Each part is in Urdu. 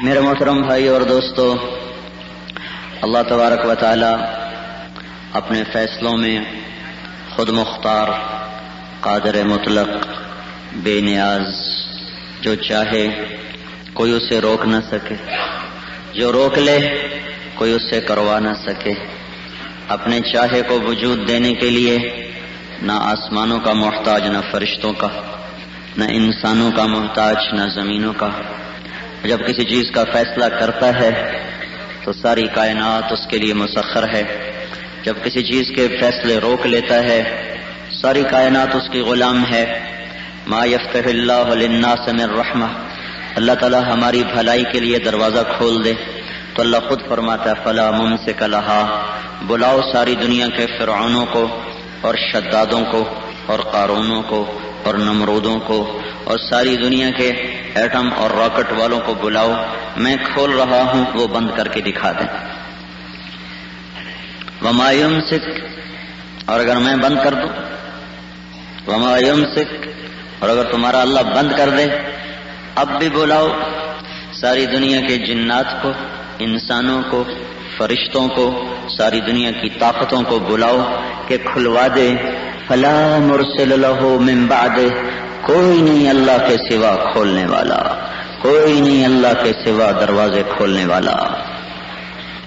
میرے محترم بھائی اور دوستو، اللہ تبارک و تعالی اپنے فیصلوں میں خود مختار، قادر مطلق، بے نیاز، جو چاہے کوئی اسے روک نہ سکے، جو روک لے کوئی اسے کروا نہ سکے، اپنے چاہے کو وجود دینے کے لیے نہ آسمانوں کا محتاج، نہ فرشتوں کا، نہ انسانوں کا محتاج، نہ زمینوں کا۔ جب کسی چیز کا فیصلہ کرتا ہے تو ساری کائنات اس کے لیے مسخر ہے، جب کسی چیز کے فیصلے روک لیتا ہے ساری کائنات اس کی غلام ہے۔ ما یفتح اللہ للناس من رحمہ، اللہ تعالی ہماری بھلائی کے لیے دروازہ کھول دے تو اللہ خود فرماتا ہے فلا ممسک لہا، بلاؤ ساری دنیا کے فرعونوں کو اور شدادوں کو اور قارونوں کو اور نمرودوں کو اور ساری دنیا کے ایٹم اور راکٹ والوں کو بلاؤ، میں کھول رہا ہوں، وہ بند کر کے دکھا دیں۔ وما یمسک، اور اگر میں بند کر دوں، وما یمسک، اور اگر تمہارا اللہ بند کر دے، اب بھی بلاؤ ساری دنیا کے جنات کو، انسانوں کو، فرشتوں کو، ساری دنیا کی طاقتوں کو بلاؤ کہ کھلوا دے۔ فلا مرسل لہ من بعدہ، کوئی نہیں اللہ کے سوا کھولنے والا، کوئی نہیں اللہ کے سوا دروازے کھولنے والا۔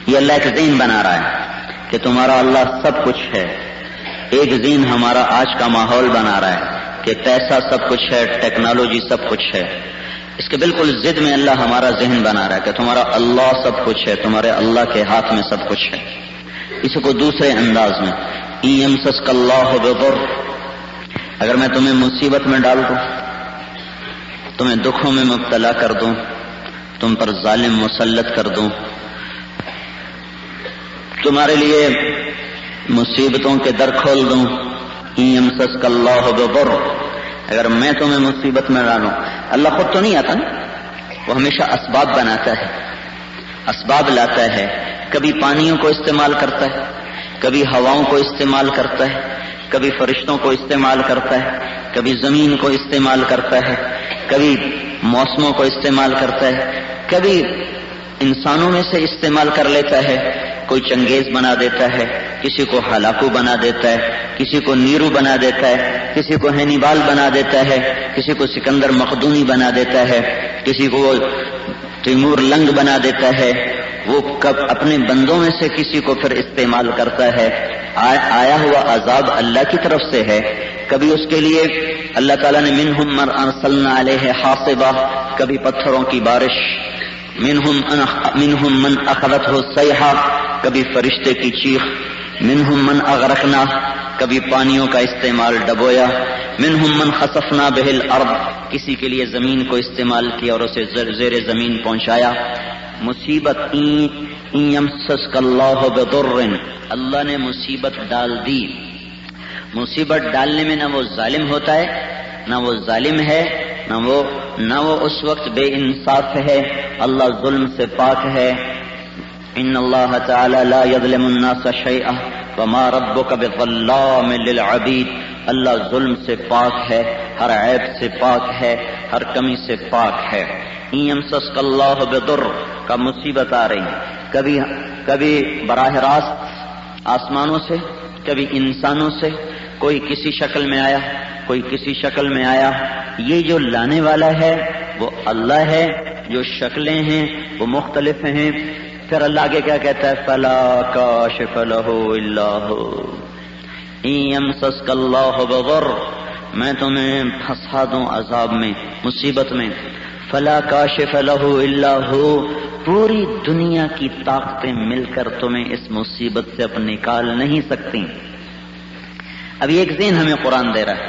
یہ اللہ ایک ذہن بنا رہا ہے کہ تمہارا اللہ سب کچھ ہے۔ ایک ذہن ہمارا آج کا ماحول بنا رہا ہے کہ پیسہ سب کچھ ہے، ٹیکنالوجی سب کچھ ہے۔ اس کے بالکل ضد میں اللہ ہمارا ذہن بنا رہا ہے کہ تمہارا اللہ سب کچھ ہے، تمہارے اللہ کے ہاتھ میں سب کچھ ہے۔ اس کو دوسرے انداز میں ان یمسسک اللہ بضر، اگر میں تمہیں مصیبت میں ڈال دوں، تمہیں دکھوں میں مبتلا کر دوں، تم پر ظالم مسلط کر دوں، تمہارے لیے مصیبتوں کے در کھول دوں، ان یمسسک اللہ بضر، اگر میں تمہیں مصیبت میں ڈالوں، اللہ خود تو نہیں آتا نا، وہ ہمیشہ اسباب بناتا ہے، اسباب لاتا ہے۔ کبھی پانیوں کو استعمال کرتا ہے، کبھی ہواؤں کو استعمال کرتا ہے، کبھی فرشتوں کو استعمال کرتا ہے، کبھی زمین کو استعمال کرتا ہے، کبھی موسموں کو استعمال کرتا ہے، کبھی انسانوں میں سے استعمال کر لیتا ہے، کوئی چنگیز بنا دیتا ہے، کسی کو ہلاکو بنا دیتا ہے، کسی کو نیرو بنا دیتا ہے، کسی کو ہینیبال بنا دیتا ہے، کسی کو سکندر مقدونی بنا دیتا ہے، کسی کو تیمور لنگ بنا دیتا ہے۔ وہ کب اپنے بندوں میں سے کسی کو پھر استعمال کرتا ہے۔ آیا ہوا عذاب اللہ کی طرف سے ہے، کبھی اس کے لیے اللہ تعالیٰ نے منہم من ارسلنا علیہ حاصبہ، کبھی پتھروں کی بارش، منہم من اخذتہ الصیحہ، کبھی فرشتے کی چیخ، منہم من اغرقنا، کبھی پانیوں کا استعمال ڈبویا، منہم من خسفنا بہ الارض، کسی کے لیے زمین کو استعمال کیا اور اسے زیر زمین پہنچایا۔ مصیبت ان یمسسک اللہ بضر، اللہ نے مصیبت ڈال دی۔ مصیبت ڈالنے میں نہ وہ ظالم ہوتا ہے، نہ وہ ظالم ہے، نہ وہ اس وقت بے انصاف ہے۔ اللہ ظلم سے پاک ہے۔ ان اللہ تعالی لا یظلم الناس شیئا وما ربک بظلام للعبید، اللہ ظلم سے پاک ہے، ہر عیب سے پاک ہے، ہر کمی سے پاک ہے۔ ان یمسسک اللہ بضر کا مصیبت آ رہی، کبھی براہ راست آسمانوں سے، کبھی انسانوں سے، کوئی کسی شکل میں آیا، کوئی کسی شکل میں آیا۔ یہ جو لانے والا ہے وہ اللہ ہے، جو شکلیں ہیں وہ مختلف ہیں۔ پھر اللہ آگے کیا کہتا ہے؟ فلا کاشف لہ الا ہو، ان یمسسک اللہ بضر، میں تمہیں پھنسا دوں عذاب میں، مصیبت میں، فلا کاشف لہ الا ہو، پوری دنیا کی طاقتیں مل کر تمہیں اس مصیبت سے اب نکال نہیں سکتی۔ اب یہ ایک ذہن ہمیں قرآن دے رہا ہے،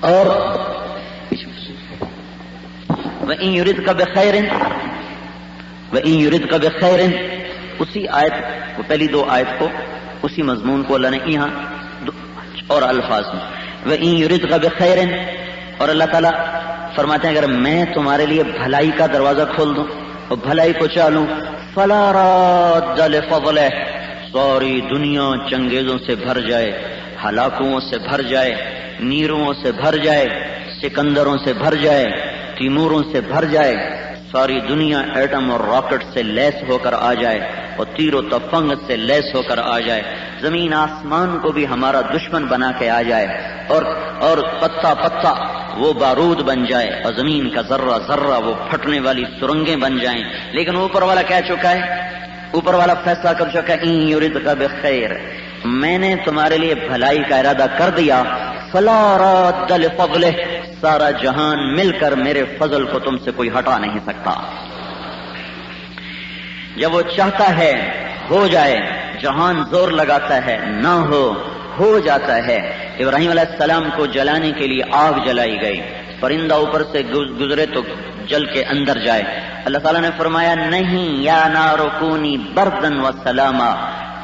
اور وَإِن يُرِدْكَ بِخَيْرٍ وَإِن يُرِدْكَ بِخَيْرٍ، اسی آیت کو، پہلی دو آیت کو، اسی مضمون کو اللہ نے یہاں اور الفاظ میں وَإِن يُرِدْكَ بِخَيْرٍ، اور اللہ تعالیٰ فرماتے ہیں اگر میں تمہارے لیے بھلائی کا دروازہ کھول دوں اور بھلائی کو چالوں، فَلَا رَادَّ لِفَضْلِهِ، ساری دنیا چنگیزوں سے بھر جائے، ہلاکوں سے بھر جائے، نیروؤں سے بھر جائے، سکندروں سے بھر جائے، تیموروں سے بھر جائے، ساری دنیا ایٹم اور راکٹ سے لیس ہو کر آ جائے اور تیر و تفنگ سے لیس ہو کر آ جائے، زمین آسمان کو بھی ہمارا دشمن بنا کے آ جائے اور پتا پتا وہ بارود بن جائے اور زمین کا ذرہ ذرہ وہ پھٹنے والی سرنگیں بن جائیں، لیکن اوپر والا کہہ چکا ہے، اوپر والا فیصلہ کر چکا ہے، ان یردک بخیر، میں نے تمہارے لیے بھلائی کا ارادہ کر دیا، فلا راد لفضلہ، سارا جہان مل کر میرے فضل کو تم سے کوئی ہٹا نہیں سکتا۔ جب وہ چاہتا ہے ہو جائے، جہان زور لگاتا ہے نہ ہو جاتا ہے۔ ابراہیم علیہ السلام کو جلانے کے لیے آگ جلائی گئی، پرندہ اوپر سے گزرے تو جل کے اندر جائے، اللہ تعالیٰ نے فرمایا نہیں، یا نار کونی بردن و سلاما،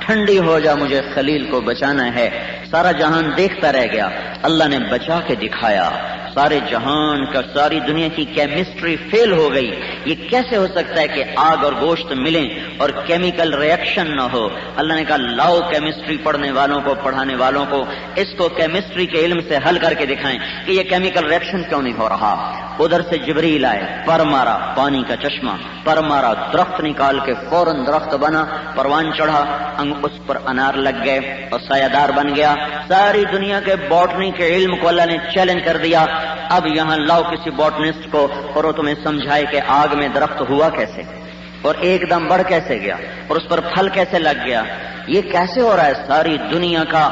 ٹھنڈی ہو جا، مجھے خلیل کو بچانا ہے۔ سارا جہان دیکھتا رہ گیا، اللہ نے بچا کے دکھایا۔ سارے جہان کا، ساری دنیا کی کیمسٹری فیل ہو گئی۔ یہ کیسے ہو سکتا ہے کہ آگ اور گوشت ملیں اور کیمیکل ریئیکشن نہ ہو؟ اللہ نے کہا لاؤ کیمسٹری پڑھنے والوں کو، پڑھانے والوں کو، اس کو کیمسٹری کے علم سے حل کر کے دکھائیں کہ یہ کیمیکل ریئیکشن کیوں نہیں ہو رہا۔ ادھر سے جبریل آئے، پر مارا پانی کا چشمہ، پر مارا درخت نکال کے فوراً درخت بنا، پروان چڑھا، اس پر انار لگ گئے اور سایہ دار بن گیا۔ ساری دنیا کے باٹنی کے علم کو اللہ نے چیلنج کر دیا، اب یہاں لاؤ کسی باٹنسٹ کو اور وہ تمہیں سمجھائے کہ آگ میں درخت ہوا کیسے اور ایک دم بڑھ کیسے گیا اور اس پر پھل کیسے لگ گیا، یہ کیسے ہو رہا ہے۔ ساری دنیا کا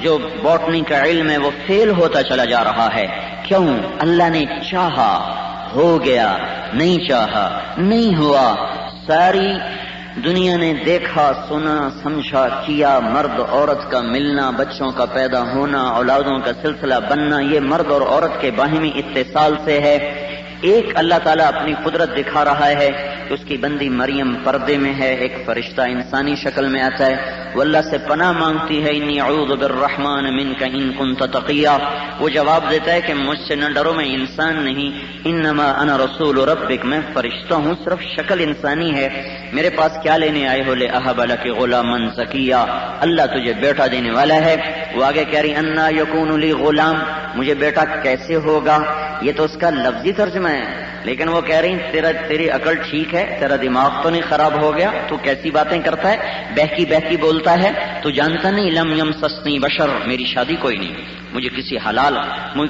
جو باٹنی کا علم ہے وہ فیل ہوتا چلا جا رہا ہے۔ کیوں؟ اللہ نے چاہا ہو گیا، نہیں چاہا نہیں ہوا۔ ساری دنیا نے دیکھا، سنا، سمجھا، کیا، مرد عورت کا ملنا، بچوں کا پیدا ہونا، اولادوں کا سلسلہ بننا، یہ مرد اور عورت کے باہمی اتصال سے ہے۔ ایک اللہ تعالیٰ اپنی قدرت دکھا رہا ہے کہ اس کی بندی مریم پردے میں ہے، ایک فرشتہ انسانی شکل میں آتا ہے، وہ اللہ سے پناہ مانگتی ہے، انی اعوذ بالرحمن منک ان کنت تقیا، وہ جواب دیتا ہے کہ مجھ سے نہ ڈرو، میں انسان نہیں، انما انا رسول ربک، میں فرشتہ ہوں، صرف شکل انسانی ہے، میرے پاس کیا لینے آئے ہو؟ لأہب لک غلاما زکیا، اللہ تجھے بیٹا دینے والا ہے۔ وہ آگے کہہ رہی انا یکون لی غلام، مجھے بیٹا کیسے ہوگا؟ یہ تو اس کا لفظی ترجمہ ہے، لیکن وہ کہہ رہی تیری عقل ٹھیک ہے، تیرا دماغ تو نہیں خراب ہو گیا؟ تو کیسی باتیں کرتا ہے، بہکی بہکی بولتا ہے، تو جانتا نہیں لم یمسسنی بشر، میری شادی کوئی نہیں، مجھے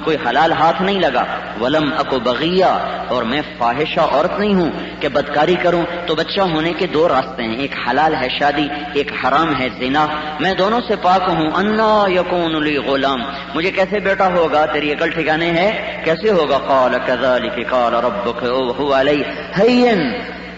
کوئی حلال ہاتھ نہیں لگا، ولم اکو بغیہ، اور میں فاحشہ عورت نہیں ہوں کہ بدکاری کروں۔ تو بچہ ہونے کے دو راستے ہیں، ایک حلال ہے شادی، ایک حرام ہے زنا، میں دونوں سے پاک ہوں۔ انا یکون لی غلام، مجھے کیسے بیٹا ہوگا؟ تیری عقل ٹھکانے ہے، کیسے ہوگا؟ قال کذلک قال ربک وهو علی ہین،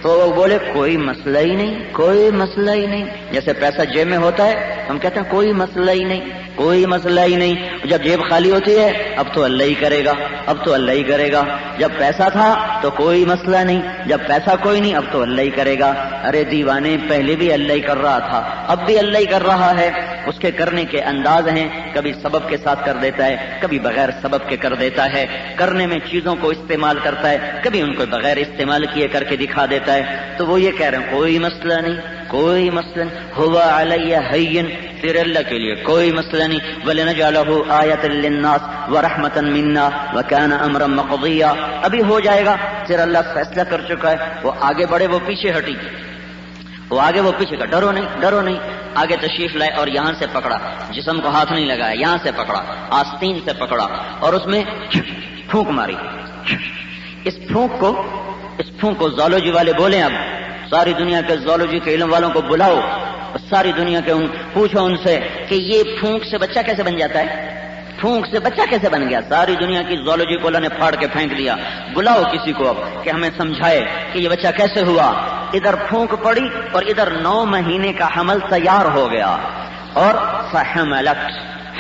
تو وہ بولے کوئی مسئلہ ہی نہیں، کوئی مسئلہ ہی نہیں۔ جیسے پیسہ جیب میں ہوتا ہے ہم کہتے ہیں کوئی مسئلہ ہی نہیں، کوئی مسئلہ ہی نہیں، جب جیب خالی ہوتی ہے اب تو اللہ ہی کرے گا، اب تو اللہ ہی کرے گا، جب پیسہ تھا تو کوئی مسئلہ نہیں، جب پیسہ کوئی نہیں اب تو اللہ ہی کرے گا۔ ارے دیوانے، پہلے بھی اللہ ہی کر رہا تھا، اب بھی اللہ ہی کر رہا ہے۔ اس کے کرنے کے انداز ہیں، کبھی سبب کے ساتھ کر دیتا ہے، کبھی بغیر سبب کے کر دیتا ہے، کرنے میں چیزوں کو استعمال کرتا ہے، کبھی ان کو بغیر استعمال کیے کر کے دکھا دیتا ہے۔ تو وہ یہ کہہ رہے ہیں کوئی مسئلہ نہیں، کوئی مسئلہ نہیں، ہوا علی ہین، تیرے اللہ کے لیے کوئی مسئلہ نہیں، وَلِنَجْعَلَهُ آیَةً لِلنَّاسِ وَرَحْمَةً مِنَّا وَكَانَ أَمْرًا مَقْضِيًّا، ابھی ہو جائے گا، تیرا اللہ فیصلہ کر چکا ہے۔ وہ آگے بڑھے، وہ پیچھے ہٹی، وہ آگے وہ پیچھے کا، ڈرو نہیں ڈرو نہیں، آگے تشریف لائے اور یہاں سے پکڑا، جسم کو ہاتھ نہیں لگایا، یہاں سے پکڑا، آستین سے پکڑا اور اس میں پھونک ماری۔ اس پھونک کو زالوجی والے بولیں، اب ساری دنیا کے زالوجی کے علم والوں کو بلاؤ، ساری دنیا کے پوچھو ان سے کہ یہ پھونک سے بچہ کیسے بن جاتا ہے، پھونک سے بچہ کیسے بن گیا؟ ساری دنیا کی زالوجی کو اللہ نے پھاڑ کے پھینک دیا، بلاؤ کسی کو اب کہ ہمیں سمجھائے کہ یہ بچہ کیسے ہوا۔ ادھر پھونک پڑی اور ادھر 9 مہینے کا حمل تیار ہو گیا اور فحملت،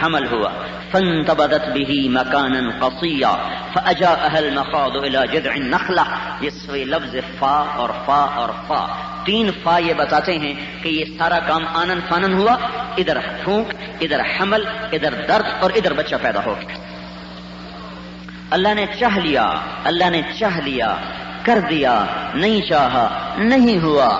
حمل ہوا، فانتبذت به مكانا قصيا فاجاءها المخاض الى جذع النخلة۔ یہ لفظ فا اور فا اور فا، 3 فا یہ بتاتے ہیں کہ یہ سارا کام آنن فانن ہوا، ادھر پھونک، ادھر حمل، ادھر درد اور ادھر بچہ پیدا ہو گیا۔ اللہ نے چاہ لیا، اللہ نے چاہ لیا، کر دیا، نہیں چاہا نہیں ہوا۔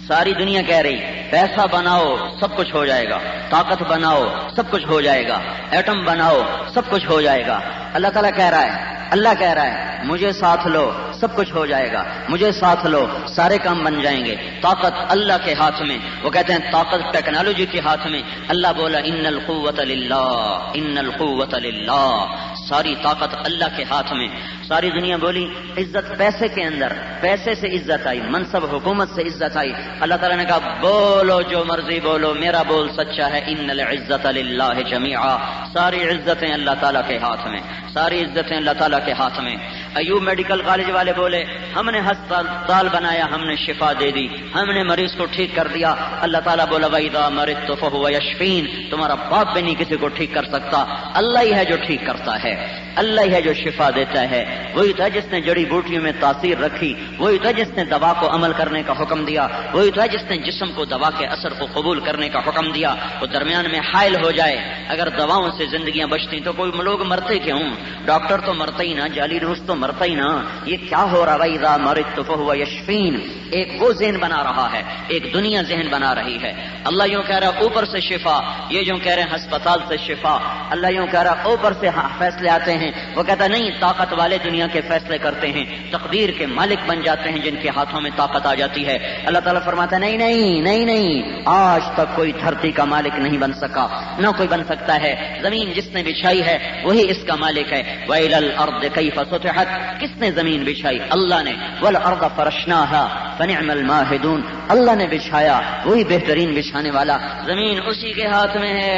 ساری دنیا کہہ رہی پیسہ بناؤ سب کچھ ہو جائے گا، طاقت بناؤ سب کچھ ہو جائے گا، ایٹم بناؤ سب کچھ ہو جائے گا۔ اللہ تعالیٰ کہہ رہا ہے اللہ کہہ رہا ہے مجھے ساتھ لو سب کچھ ہو جائے گا، مجھے ساتھ لو سارے کام بن جائیں گے۔ طاقت اللہ کے ہاتھ میں، وہ کہتے ہیں طاقت ٹیکنالوجی کے ہاتھ میں۔ اللہ بولا ان القوت للہ، ان القوت للہ، ساری طاقت اللہ کے ہاتھ میں۔ ساری دنیا بولی عزت پیسے کے اندر، پیسے سے عزت آئی، منصب حکومت سے عزت آئی۔ اللہ تعالیٰ نے کہا بولو جو مرضی بولو، میرا بول سچا ہے، ان العزت للہ جمیعا، ساری عزتیں اللہ تعالیٰ کے ہاتھ میں، ساری عزتیں اللہ تعالیٰ کے ہاتھ میں۔ ایوب میڈیکل کالج والے بولے ہم نے ہسپتال بنایا، ہم نے شفا دے دی، ہم نے مریض کو ٹھیک کر دیا۔ اللہ تعالیٰ بولا وَإِذَا مَرِضْتُ فَهُوَ يَشْفِينِ، تمہارا باپ بھی نہیں کسی کو ٹھیک کر سکتا، اللہ ہی ہے جو ٹھیک کرتا ہے، اللہ ہی ہے جو شفا دیتا ہے۔ وہی تھا جس نے جڑی بوٹیوں میں تاثیر رکھی، وہی تھا جس نے دوا کو عمل کرنے کا حکم دیا، وہی تھا جس نے جسم کو دوا کے اثر کو قبول کرنے کا حکم دیا۔ وہ درمیان میں حائل ہو جائے، اگر دواؤں سے زندگیاں بچتی تو کوئی لوگ مرتے کیوں؟ ڈاکٹر تو مرتا ہی نہ، جعلی روس تو مرتا ہی نہ، یہ کیا ہو رہا؟ وَإِذَا مَرِضْتُ فَهُوَ يَشْفِينِ، ایک وہ ذہن بنا رہا ہے، ایک دنیا ذہن بنا رہی ہے۔ اللہ یوں کہہ رہا اوپر سے شفا، یہ جو کہہ رہے ہیں ہسپتال سے شفا، اللہ یوں کہہ رہا اوپر سے فیصلے آتے ہیں۔ وہ کہتا نہیں طاقت والے دنیا کے فیصلے کرتے ہیں، تقدیر کے مالک بن جاتے ہیں جن کے ہاتھوں میں طاقت آ جاتی ہے۔ اللہ تعالیٰ فرماتا ہے نہیں نہیں نہیں نہیں، آج تک کوئی دھرتی کا مالک نہیں بن سکا، نہ کوئی بن سکتا ہے۔ زمین جس نے بچھائی ہے وہی اس کا مالک ہے۔ وَإِلَى الْأَرْضِ كَيْفَ سُطِحَتْ، کس نے زمین بچھائی؟ اللہ نے۔ وَالْأَرْضَ فَرَشْنَاهَا فَنِعْمَ الْمَاهِدُونَ، اللہ نے بچھایا، وہی بہترین بچھانے والا۔ زمین اسی کے ہاتھ میں ہے،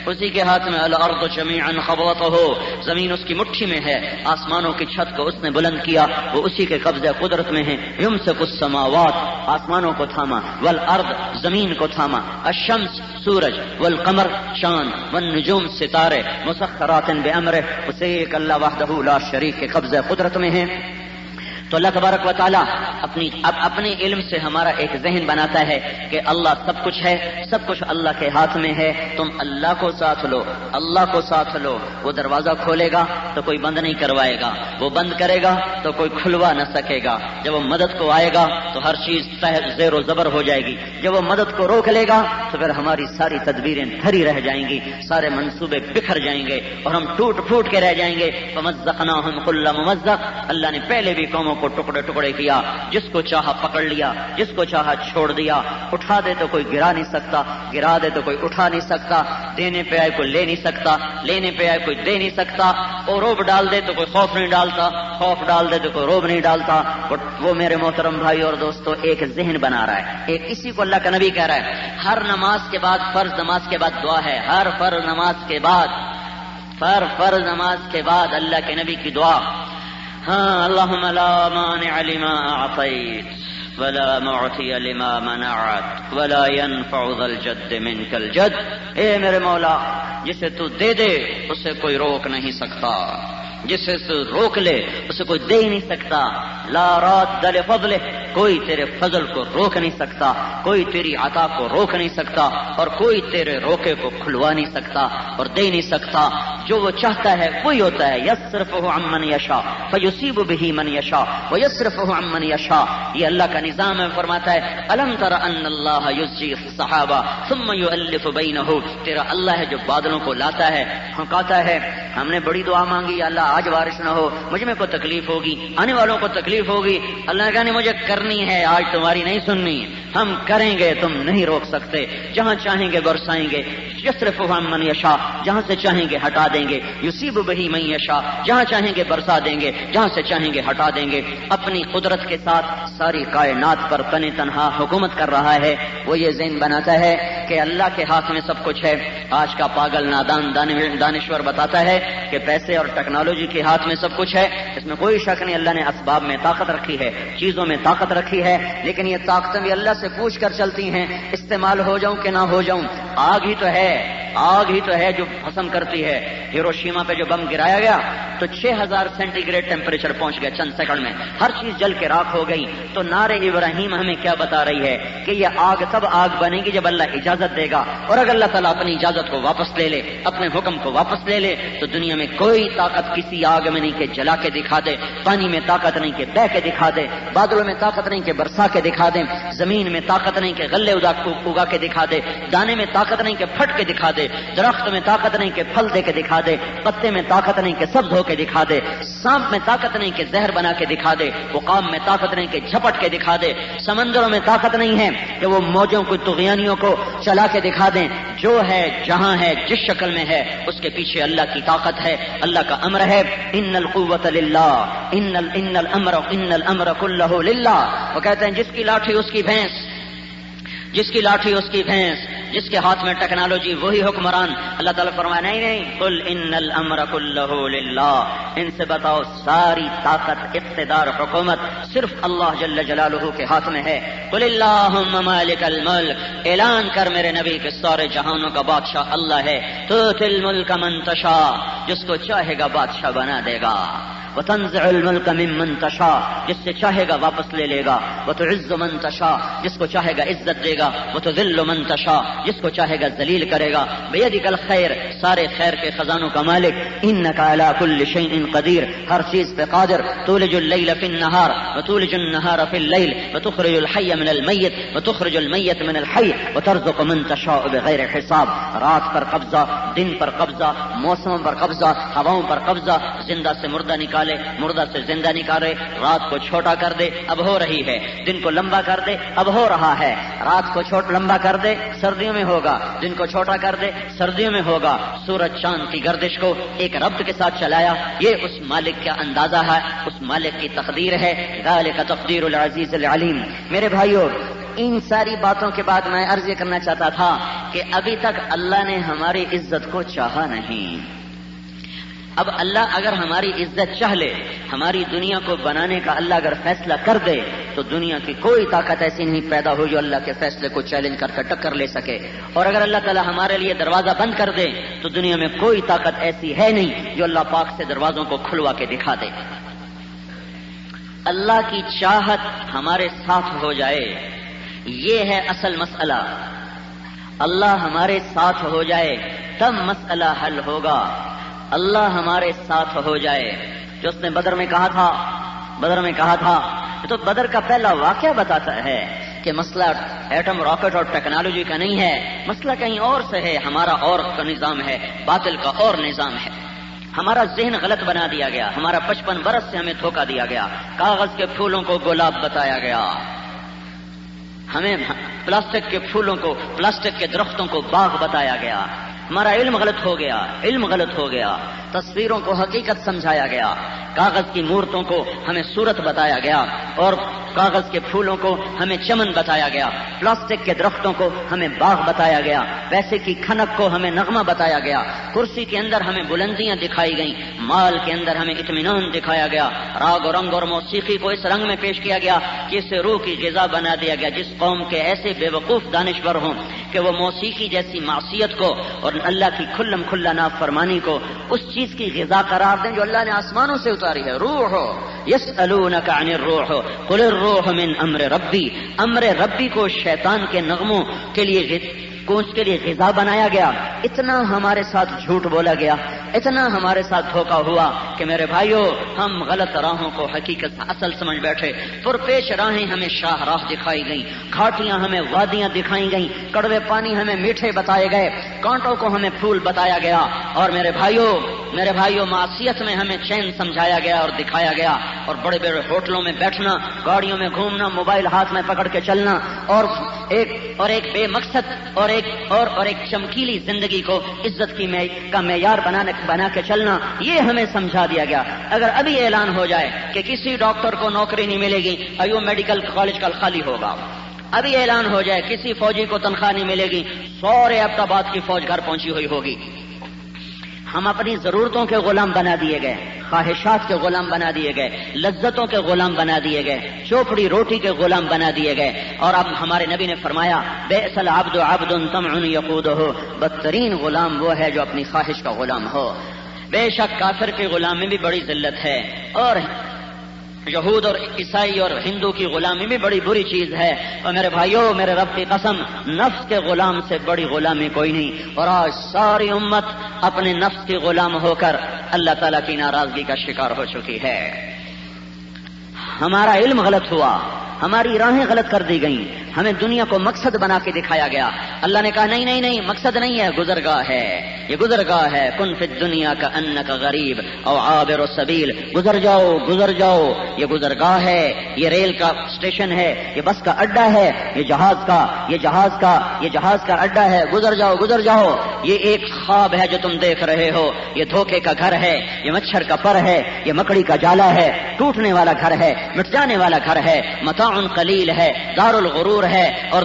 اسی کے ہاتھ میں۔ الارض جمیعا قبضته، زمین اس کی مٹھی میں ہے، آسمانوں کی چھت کو اس نے بلند کیا، وہ اسی کے قبضہ قدرت میں ہے۔ یمسک السماوات، آسمانوں کو تھاما، والارض، زمین کو تھاما، الشمس، سورج، والقمر، چاند، والنجوم، ستارے، مسخرات بامرہ، اسے ایک اللہ وحدہ لا شریک کے قبضہ قدرت میں ہے۔ تو اللہ تبارک و تعالیٰ اپنے علم سے ہمارا ایک ذہن بناتا ہے کہ اللہ سب کچھ ہے، سب کچھ اللہ کے ہاتھ میں ہے، تم اللہ کو ساتھ لو، اللہ کو ساتھ لو۔ وہ دروازہ کھولے گا تو کوئی بند نہیں کروائے گا، وہ بند کرے گا تو کوئی کھلوا نہ سکے گا۔ جب وہ مدد کو آئے گا تو ہر چیز زیر و زبر ہو جائے گی، جب وہ مدد کو روک لے گا تو پھر ہماری ساری تدبیریں دھری رہ جائیں گی، سارے منصوبے بکھر جائیں گے اور ہم ٹوٹ پھوٹ کے رہ جائیں گے۔ فمزقناہم کل ممزق، اللہ نے پہلے بھی قوموں کو ٹکڑے ٹکڑے کیا، جس کو چاہا پکڑ لیا، جس کو چاہا چھوڑ دیا۔ اٹھا دے تو کوئی گرا نہیں سکتا، گرا دے تو کوئی اٹھا نہیں سکتا، دینے پہ آئے کوئی لے نہیں سکتا، لینے پہ آئے کوئی دے نہیں سکتا، اور روب ڈال دے تو کوئی خوف نہیں ڈالتا، خوف ڈال دے تو کوئی روب نہیں ڈالتا۔ وہ میرے محترم بھائی اور دوستو ایک ذہن بنا رہا ہے، ایک اسی کو اللہ کا نبی کہہ رہا ہے۔ ہر نماز کے بعد، فرض نماز کے بعد دعا ہے، ہر فرض نماز کے بعد، فرض نماز کے بعد اللہ کے نبی کی دعا، ہاں اللہم لا مانع لما اعطیت ولا معطی لما منعت ولا ينفع ذا الجد منک الجد، اے میرے مولا جسے تو دے دے اسے کوئی روک نہیں سکتا، جسے تو روک لے اسے کوئی دے ہی نہیں سکتا۔ لا راد لفضلہ، کوئی تیرے فضل کو روک نہیں سکتا، کوئی تیری عطا کو روک نہیں سکتا، اور کوئی تیرے روکے کو کھلوا نہیں سکتا اور دے نہیں سکتا۔ جو وہ چاہتا ہے وہی ہوتا ہے۔ یصرفہ عن من یشاء فیصیب بہ من یشاء ویصرفہ عن من یشاء، یہ اللہ کا نظام ہے۔ فرماتا ہے الم تر ان اللہ یزجی السحابہ ثم یؤلف بینہ، تیرا اللہ ہے جو بادلوں کو لاتا ہے، پھنکاتا ہے۔ ہم نے بڑی دعا مانگی یا اللہ آج بارش نہ ہو، مجھ میں کوئی تکلیف ہوگی، آنے والوں کو تکلیف ہوگی، اللہ نے کہا نہیں مجھے کرنی ہے، آج تمہاری نہیں سننی، ہم کریں گے، تم نہیں روک سکتے۔ جہاں چاہیں گے برسائیں گے، یصرفہ عن من یشاء، جہاں سے چاہیں گے ہٹا دیں گے، یصیب بہ من یشاء، جہاں چاہیں گے برسا دیں گے، جہاں سے چاہیں گے ہٹا دیں گے۔ اپنی قدرت کے ساتھ ساری کائنات پر تن تنہا حکومت کر رہا ہے۔ وہ یہ ذہن بناتا ہے کہ اللہ کے ہاتھ میں سب کچھ ہے۔ آج کا پاگل نادان دانشور بتاتا ہے کہ پیسے اور ٹیکنالوجی کے ہاتھ میں سب کچھ ہے، اس میں کوئی شک نہیں، اللہ نے اسباب میں طاقت رکھی ہے، چیزوں میں طاقت رکھی ہے، لیکن یہ طاقتیں بھی اللہ سے پوچھ کر چلتی ہیں، استعمال ہو جاؤں کہ نہ ہو جاؤں۔ آگ ہی تو ہے، آگ ہی تو ہے جو بھسم کرتی ہے۔ ہیروشیما پہ جو بم گرایا گیا تو 6000 سینٹی گریڈ ٹیمپریچر پہنچ گیا چند سیکنڈ میں، ہر چیز جل کے راکھ ہو گئی۔ تو نعرہ ابراہیم ہمیں کیا بتا رہی ہے کہ یہ آگ تب آگ بنے گی جب اللہ اجازت دے گا، اور اگر اللہ تعالیٰ اپنی اجازت کو واپس لے لے، اپنے حکم کو واپس لے لے، تو دنیا میں کوئی طاقت کسی آگ میں نہیں کہ جلا کے دکھا دے، پانی میں طاقت نہیں کہ بہہ کے دکھا دے، بادلوں میں طاقت نہیں کہ برسا کے دکھا دے، زمین میں طاقت نہیں کہ غلے اگا کے دکھا دے، دانے میں طاقت نہیں کہ پھٹ کے دکھا دے، درخت میں طاقت نہیں کہ پھل دے کے دکھا دے، پتے میں طاقت نہیں کہ سبز ہو کے کے دکھا دے، سانپ میں طاقت نہیں کہ زہر بنا کے دکھا دے، عقاب میں طاقت نہیں کہ جھپٹ کے دکھا دے، سمندروں میں طاقت نہیں ہے کہ وہ موجوں کو طغیانیوں کو چلا کے دکھا دیں۔ جو ہے جہاں ہے جس شکل میں ہے اس کے پیچھے اللہ کی طاقت ہے، اللہ کا امر ہے۔ ان القوت للہ ان الامر کلہ للہ۔ وہ کہتے ہیں جس کی لاٹھی اس کی بھینس، جس کی لاٹھی اس کی بھینس، جس کے ہاتھ میں ٹیکنالوجی وہی حکمران۔ اللہ تعالیٰ فرمایا نہیں قل ان الامر کلہ للہ، ان سے بتاؤ ساری طاقت اقتدار حکومت صرف اللہ جل جلالہ کے ہاتھ میں ہے۔ قل اللہم مالک الملک، اعلان کر میرے نبی کہ سارے جہانوں کا بادشاہ اللہ ہے۔ تؤتی الملک من تشاء، جس کو چاہے گا بادشاہ بنا دے گا۔ وتنزع الملک ممن تشاء، جس سے چاہے گا واپس لے لے گا۔ وتعز من تشاء، جس کو چاہے گا عزت دے گا۔ وتذل من تشاء، جس کو چاہے گا ذلیل کرے گا۔ بیدک الخیر، سارے خیر کے خزانوں کا مالک۔ انک علی کل شیء قدیر، ہر چیز پہ قادر۔ تولج اللیل فی النہار وتولج النہار فی اللیل وتخرج الحی من المیت وتخرج المیت من الحی وترزق من تشاء بغیر حساب۔ رات پر قبضہ، دن پر قبضہ، موسموں پر قبضہ، ہواؤں پر قبضہ، زندہ سے مردہ نکالے، مردہ سے زندہ نکالے، رات کو چھوٹا کر دے، اب ہو رہی ہے، دن کو لمبا کر دے، اب ہو رہا ہے، رات کو لمبا کر دے، سردیوں میں ہوگا، دن کو چھوٹا کر دے، سردیوں میں ہوگا۔ سورج چاند کی گردش کو ایک ربط کے ساتھ چلایا، یہ اس مالک کا اندازہ ہے، اس مالک کی تقدیر ہے۔ ذالک تقدیر العزیز العلیم۔ میرے بھائیو، ان ساری باتوں کے بعد میں عرض یہ کرنا چاہتا تھا کہ ابھی تک اللہ نے ہماری عزت کو چاہا نہیں۔ اب اللہ اگر ہماری عزت چاہ لے، ہماری دنیا کو بنانے کا اللہ اگر فیصلہ کر دے تو دنیا کی کوئی طاقت ایسی نہیں پیدا ہو جو اللہ کے فیصلے کو چیلنج کر کے ٹکر لے سکے، اور اگر اللہ تعالی ہمارے لیے دروازہ بند کر دے تو دنیا میں کوئی طاقت ایسی ہے نہیں جو اللہ پاک سے دروازوں کو کھلوا کے دکھا دے۔ اللہ کی چاہت ہمارے ساتھ ہو جائے، یہ ہے اصل مسئلہ۔ اللہ ہمارے ساتھ ہو جائے تب مسئلہ حل ہوگا۔ اللہ ہمارے ساتھ ہو جائے، جو اس نے بدر میں کہا تھا تو بدر کا پہلا واقعہ بتاتا ہے کہ مسئلہ ایٹم راکٹ اور ٹیکنالوجی کا نہیں ہے، مسئلہ کہیں اور سے ہے، ہمارا اور کا نظام ہے، باطل کا اور نظام ہے۔ ہمارا ذہن غلط بنا دیا گیا، ہمارا 55 برس سے ہمیں دھوکہ دیا گیا، کاغذ کے پھولوں کو گلاب بتایا گیا، ہمیں پلاسٹک کے پھولوں کو، پلاسٹک کے درختوں کو باغ بتایا گیا، ہمارا علم غلط ہو گیا، تصویروں کو حقیقت سمجھایا گیا، کاغذ کی مورتوں کو ہمیں صورت بتایا گیا، اور کاغذ کے پھولوں کو ہمیں چمن بتایا گیا، پلاسٹک کے درختوں کو ہمیں باغ بتایا گیا، پیسے کی کھنک کو ہمیں نغمہ بتایا گیا، کرسی کے اندر ہمیں بلندیاں دکھائی گئیں، مال کے اندر ہمیں اطمینان دکھایا گیا، راگ و رنگ اور موسیقی کو اس رنگ میں پیش کیا گیا کہ اسے روح کی غذا بنا دیا گیا۔ جس قوم کے ایسے بے وقوف دانشور ہوں کہ وہ موسیقی جیسی معصیت کو اور اللہ کی کھلم کھلا نافرمانی کو اس چیز کی غذا قرار دیں جو اللہ نے آسمانوں سے اتاری ہے۔ روح یسألونک عن الروح قل الروح من امر ربی، امر ربی کو شیطان کے نغموں کے لیے غذا بنایا گیا۔ اتنا ہمارے ساتھ جھوٹ بولا گیا، اتنا ہمارے ساتھ دھوکہ ہوا کہ میرے بھائیو ہم غلط راہوں کو حقیقت اصل سمجھ بیٹھے۔ پرپیش راہیں ہمیں شاہ راہ دکھائی گئیں، گھاٹیاں ہمیں وادیاں دکھائی گئیں، کڑوے پانی ہمیں میٹھے بتائے گئے، کانٹوں کو ہمیں پھول بتایا گیا، اور میرے بھائیو معصیت میں ہمیں چین سمجھایا گیا اور دکھایا گیا، اور بڑے بڑے ہوٹلوں میں بیٹھنا، گاڑیوں میں گھومنا، موبائل ہاتھ میں پکڑ کے چلنا، اور ایک بے مقصد اور ایک چمکیلی زندگی کو عزت کا معیار بنا کے چلنا، یہ ہمیں سمجھا دیا گیا۔ اگر ابھی اعلان ہو جائے کہ کسی ڈاکٹر کو نوکری نہیں ملے گی، ایوب میڈیکل کالج کل خالی ہوگا، ابھی اعلان ہو جائے کسی فوجی کو تنخواہ نہیں ملے گی، سورے ابتاباد کی فوج گھر پہنچی ہوئی ہوگی۔ ہم اپنی ضرورتوں کے غلام بنا دیے گئے، خواہشات کے غلام بنا دیے گئے، لذتوں کے غلام بنا دیے گئے، چوپڑی روٹی کے غلام بنا دیے گئے۔ اور اب ہمارے نبی نے فرمایا بئس العبد عبد طمع یقودہ، بدترین غلام وہ ہے جو اپنی خواہش کا غلام ہو۔ بے شک کافر کی غلامی بھی بڑی ذلت ہے، اور یہود اور عیسائی اور ہندو کی غلامی بھی بڑی بری چیز ہے۔ اور میرے بھائیوں، میرے رب کی قسم، نفس کے غلام سے بڑی غلامی کوئی نہیں، اور آج ساری امت اپنے نفس کی غلام ہو کر اللہ تعالیٰ کی ناراضگی کا شکار ہو چکی ہے۔ ہمارا علم غلط ہوا، ہماری راہیں غلط کر دی گئیں، ہمیں دنیا کو مقصد بنا کے دکھایا گیا۔ اللہ نے کہا نہیں مقصد نہیں ہے، گزرگاہ ہے۔ یہ گزرگاہ ہے. کن فی الدنیا کا انک غریب او عابر السبیل، گزر جاؤ گزر جاؤ. یہ گزرگاہ ہے، یہ ریل کا اسٹیشن ہے، یہ بس کا اڈا ہے، یہ جہاز کا اڈا ہے. گزر جاؤ گزر جاؤ. یہ ایک خواب ہے جو تم دیکھ رہے ہو، یہ دھوکے کا گھر ہے، یہ مچھر کا پر ہے، یہ مکڑی کا جالا ہے، ٹوٹنے والا گھر ہے، مٹ جانے والا گھر ہے. متاع قلیل ہے، دار الغرور ہے، اور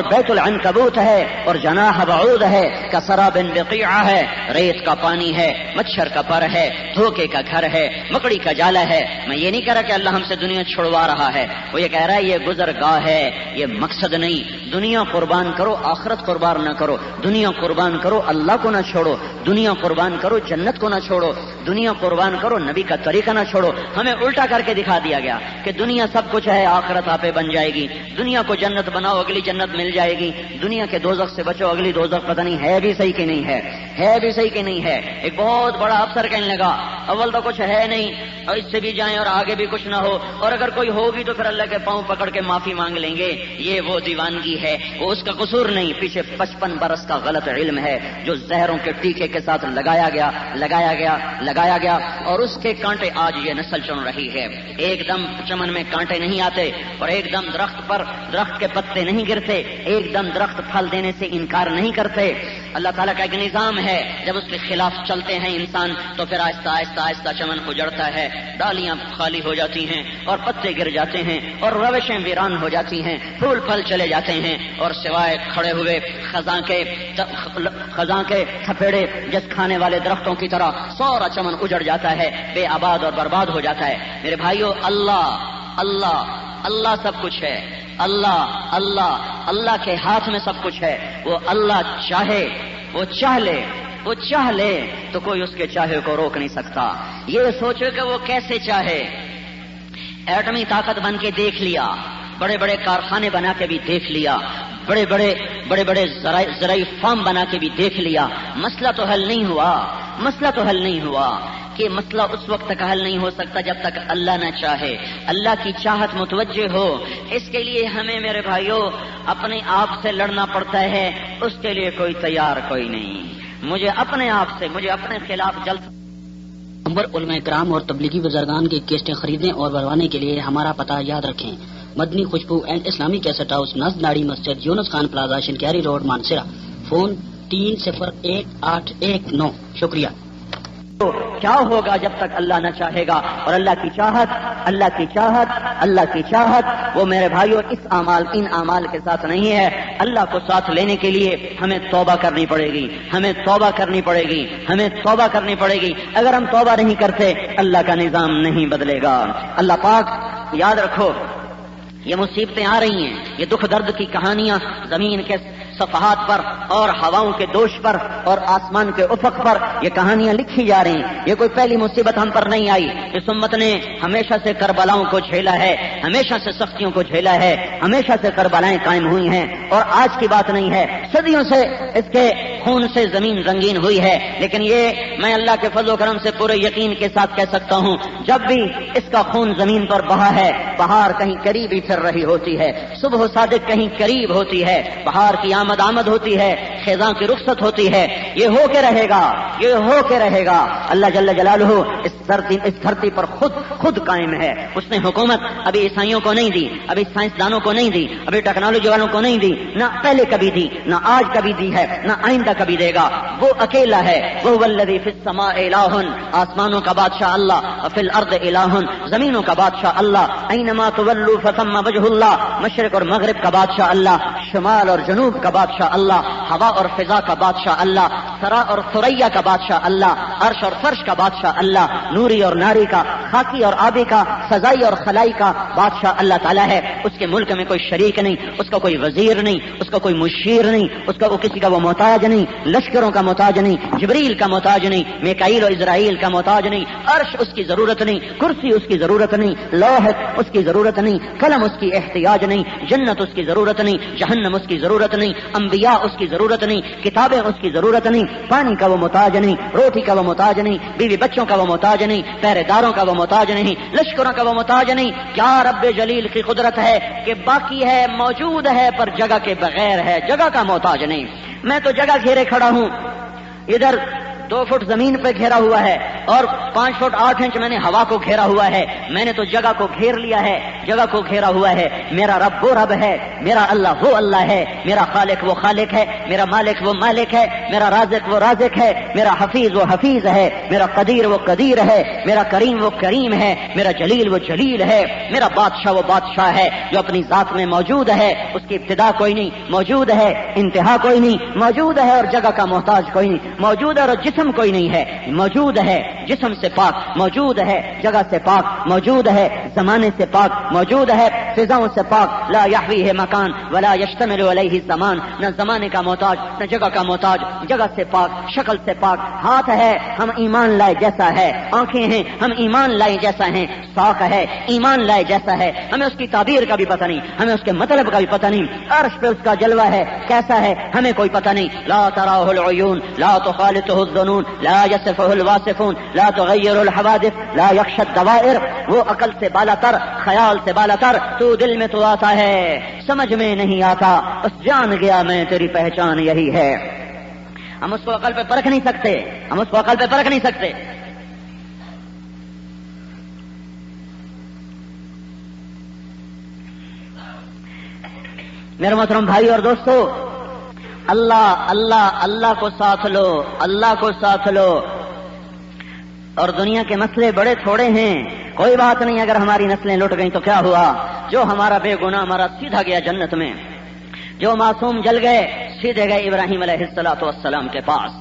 بیت العنکبوت ہے، اور جناح بعود ہے، کسراب بقیعہ ہے. ریت کا پانی ہے، مچھر کا پر ہے، دھوکے کا گھر ہے، مکڑی کا جالا ہے. میں یہ نہیں کہہ رہا کہ اللہ ہم سے دنیا چھڑوا رہا ہے، وہ یہ کہہ رہا ہے یہ گزرگاہ ہے، یہ مقصد نہیں. دنیا قربان کرو، آخرت قربان نہ کرو. دنیا قربان کرو، اللہ کو نہ چھوڑو. دنیا قربان کرو، جنت کو نہ چھوڑو. دنیا قربان کرو، نبی کا طریقہ نہ چھوڑو. ہمیں الٹا کر کے دکھا دیا گیا کہ دنیا سب کچھ ہے، آخرت آپ بن جائے گی. دنیا کو جنت بناؤ، اگلی جنت مل جائے گی. دنیا کے دوزخ سے بچو، اگلی دوزخ پتہ نہیں ہے بھی صحیح کہ نہیں ہے، ہے بھی صحیح کہ نہیں ہے. ایک بہت بڑا افسر کہنے لگا اول تو کچھ ہے نہیں، اور اس سے بھی جائیں اور آگے بھی کچھ نہ ہو، اور اگر کوئی ہوگی تو پھر اللہ کے پاؤں پکڑ کے معافی مانگ لیں گے. یہ وہ دیوانگی ہے، وہ اس کا قصور نہیں، پیچھے 55 برس کا غلط علم ہے جو زہروں کے ٹیکے کے ساتھ لگایا گیا اور اس کے کانٹے آج یہ نسل چن رہی ہے. ایک دم چمن میں کانٹے نہیں آتے، اور ایک دم درخت کے پتے نہیں گرتے، ایک دم درخت پھل دینے سے انکار نہیں کرتے. اللہ تعالیٰ کا ایک نظام ہے، جب اس کے خلاف چلتے ہیں انسان تو پھر آہستہ آہستہ آہستہ چمن اجڑتا ہے، ڈالیاں خالی ہو جاتی ہیں اور پتے گر جاتے ہیں اور روشیں ویران ہو جاتی ہیں، پھول پھل چلے جاتے ہیں، اور سوائے کھڑے ہوئے خزاں کے تھپیڑے جس کھانے والے درختوں کی طرح سورا چمن اجڑ جاتا ہے، بے آباد اور برباد ہو جاتا ہے. میرے بھائیو، اللہ سب کچھ ہے. اللہ کے ہاتھ میں سب کچھ ہے. وہ اللہ چاہے، وہ چاہ لے تو کوئی اس کے چاہے کو روک نہیں سکتا. یہ سوچو کہ وہ کیسے چاہے. ایٹمی طاقت بن کے دیکھ لیا، بڑے بڑے کارخانے بنا کے بھی دیکھ لیا، بڑے بڑے زرعی فارم بنا کے بھی دیکھ لیا. مسئلہ تو حل نہیں ہوا کہ مسئلہ اس وقت تک حل نہیں ہو سکتا جب تک اللہ نہ چاہے، اللہ کی چاہت متوجہ ہو. اس کے لیے ہمیں میرے بھائیوں اپنے آپ سے لڑنا پڑتا ہے. اس کے لیے کوئی تیار کوئی نہیں. مجھے اپنے خلاف نمبر علماء کرام اور تبلیغی بزرگان کی کیسٹیں خریدنے اور بنوانے کے لیے ہمارا پتہ یاد رکھیں. مدنی خوشبو اینڈ اسلامی کیسٹ ہاؤس، نزد ناڑی مسجد، Younis Khan plaza, Shinkiari road, Mansehra. Phone 301819. شکریہ. تو کیا ہوگا جب تک اللہ نہ چاہے گا؟ اور اللہ کی چاہت وہ میرے بھائیوں ان اعمال کے ساتھ نہیں ہے. اللہ کو ساتھ لینے کے لیے ہمیں توبہ کرنی پڑے گی. اگر ہم توبہ نہیں کرتے اللہ کا نظام نہیں بدلے گا. اللہ پاک، یاد رکھو، یہ مصیبتیں آ رہی ہیں، یہ دکھ درد کی کہانیاں زمین کے صفحات پر اور ہواؤں کے دوش پر اور آسمان کے افق پر یہ کہانیاں لکھی جا رہی ہیں. یہ کوئی پہلی مصیبت ہم پر نہیں آئی. اس امت نے ہمیشہ سے کربلاؤں کو جھیلا ہے، ہمیشہ سے سختیوں کو جھیلا ہے، ہمیشہ سے کربلائیں قائم ہوئی ہیں، اور آج کی بات نہیں ہے. صدیوں سے اس کے خون سے زمین رنگین ہوئی ہے. لیکن یہ میں اللہ کے فضل و کرم سے پورے یقین کے ساتھ کہہ سکتا ہوں، جب بھی اس کا خون زمین پر بہا ہے، بہار کہیں قریب ہی پھر رہی ہوتی ہے، صبح صادق کہیں قریب ہوتی ہے، بہار کی آمد ہوتی ہے، خزاں کی رخصت ہوتی ہے. یہ ہو کے رہے گا. اللہ جل جلالہ اس دھرتی پر خود قائم ہے. اس نے حکومت ابھی عیسائیوں کو نہیں دی، ابھی سائنسدانوں کو نہیں دی، ابھی ٹیکنالوجی والوں کو نہیں دی، نہ پہلے کبھی دی، نہ آج کبھی دی ہے، نہ آئندہ کبھی دے گا. وہ اکیلا ہے. وہ الذی فی السماء الہ، آسمانوں کا بادشاہ اللہ، فی الارض الہ، زمینوں کا بادشاہ اللہ. اینما تولوا فثم وجہ اللہ، مشرق اور مغرب کا بادشاہ اللہ، شمال اور جنوب کا بادشاہ اللہ، ہوا اور فضا کا بادشاہ اللہ، سرا اور ثریا کا بادشاہ اللہ، عرش اور فرش کا بادشاہ اللہ، نوری اور ناری کا، خاکی اور آبی کا، فضائی اور خلائی کا بادشاہ اللہ تعالیٰ ہے. اس کے ملک میں کوئی شریک نہیں، اس کا کوئی وزیر نہیں، اس کا کوئی مشیر نہیں، اس کا وہ کسی کا وہ محتاج نہیں، لشکروں کا محتاج نہیں، جبریل کا محتاج نہیں، میکائیل اور اسرائیل کا محتاج نہیں، عرش اس کی ضرورت نہیں، کرسی اس کی ضرورت نہیں، لوح اس کی ضرورت نہیں، قلم اس کی احتیاج نہیں، جنت اس کی ضرورت نہیں، جہنم اس کی ضرورت نہیں، انبیاء اس کی ضرورت نہیں، کتابیں اس کی ضرورت نہیں، پانی کا وہ محتاج نہیں، روٹی کا وہ محتاج نہیں، بیوی بچوں کا وہ محتاج نہیں، پہرے داروں کا وہ محتاج نہیں، لشکروں کا وہ محتاج نہیں. کیا رب جلیل کی قدرت ہے کہ باقی ہے، موجود ہے، پر جگہ کے بغیر ہے، جگہ کا محتاج نہیں. میں تو جگہ گھیرے کھڑا ہوں، ادھر 2 فٹ زمین پہ گھیرا ہوا ہے اور 5 فٹ 8 انچ میں نے ہوا کو گھیرا ہوا ہے. میں نے تو جگہ کو گھیر لیا ہے, جگہ کو گھیرا ہوا ہے. میرا رب وہ رب ہے, میرا اللہ وہ اللہ ہے, میرا خالق وہ خالق ہے, میرا مالک وہ مالک ہے, میرا رازق وہ رازق ہے, میرا حفیظ وہ حفیظ ہے, میرا قدیر وہ قدیر ہے, میرا کریم وہ کریم ہے, میرا جلیل وہ جلیل ہے, میرا بادشاہ وہ بادشاہ ہے جو اپنی ذات میں موجود ہے, اس کی ابتدا کوئی نہیں, موجود ہے, انتہا کوئی نہیں, موجود ہے اور جگہ کا محتاج کوئی نہیں, موجود ہے اور جسم کوئی نہیں ہے, موجود ہے جسم سے پاک, موجود ہے جگہ سے پاک, موجود ہے زمانے سے پاک, موجود ہے فضاؤں سے پاک. لا یحویہ مکان ولا یشتمل علیہ زمان, نہ زمانے کا محتاج نہ جگہ کا محتاج, جگہ سے پاک, شکل سے پاک. ہاتھ ہے ہم ایمان لائے جیسا ہے, آنکھیں ہیں ہم ایمان لائے جیسا ہیں, ساق ہے ایمان لائے جیسا ہے, ہمیں اس کی تعبیر کا بھی پتہ نہیں, ہمیں اس کے مطلب کا بھی پتہ نہیں. عرش پہ اس کا جلوہ ہے کیسا ہے ہمیں کوئی پتہ نہیں. لا تراہ العیون لا تخالطہ الظنون لا یصفہ الواصفون لا تغیر الحوادث لا یخشى الدوائر. وہ عقل سے بالا تر, خیال سے بالا تر, تو دل میں تو آتا ہے سمجھ میں نہیں آتا, بس جان گیا میں تیری پہچان یہی ہے. ہم اس کو عقل پہ پرکھ نہیں سکتے, ہم اس کو عقل پہ پرکھ نہیں سکتے. میرے محترم بھائی اور دوستو, اللہ اللہ اللہ کو ساتھ لو, اللہ کو ساتھ لو. اور دنیا کے مسئلے بڑے تھوڑے ہیں, کوئی بات نہیں, اگر ہماری نسلیں لٹ گئیں تو کیا ہوا, جو ہمارا بے گناہ مرا سیدھا گیا جنت میں, جو معصوم جل گئے سیدھے گئے ابراہیم علیہ السلام کے پاس,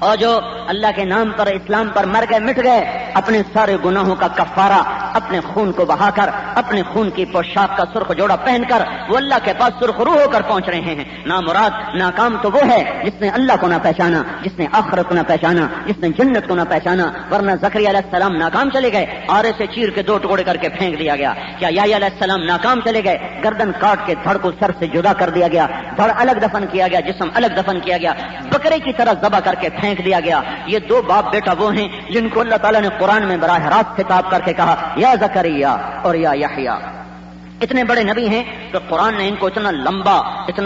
اور جو اللہ کے نام پر اسلام پر مر گئے مٹ گئے اپنے سارے گناہوں کا کفارہ اپنے خون کو بہا کر, اپنے خون کی پوشاک کا سرخ جوڑا پہن کر وہ اللہ کے پاس سرخ روح ہو کر پہنچ رہے ہیں. نامراد ناکام تو وہ ہے جس نے اللہ کو نہ پہچانا, جس نے آخرت کو نہ پہچانا, جس نے جنت کو نہ پہچانا. ورنہ زکریا علیہ السلام ناکام چلے گئے, آرے سے چیر کے 2 ٹکڑے کر کے پھینک دیا گیا. کیا یحییٰ علیہ السلام ناکام چلے گئے, گردن کاٹ کے دھڑ کو سر سے جدا کر دیا گیا, دھڑ الگ دفن کیا گیا, جسم الگ دفن کیا گیا, بکرے کی طرح ذبح کر کے پھینک دیا گیا. یہ 2 باپ بیٹا وہ ہیں جن کو اللہ تعالیٰ نے قرآن میں براہ راست خطاب کر کے کہا یا زکریا اور یا یحییٰ. اتنے بڑے نبی ہیں تو قرآن نے ان کو اتنا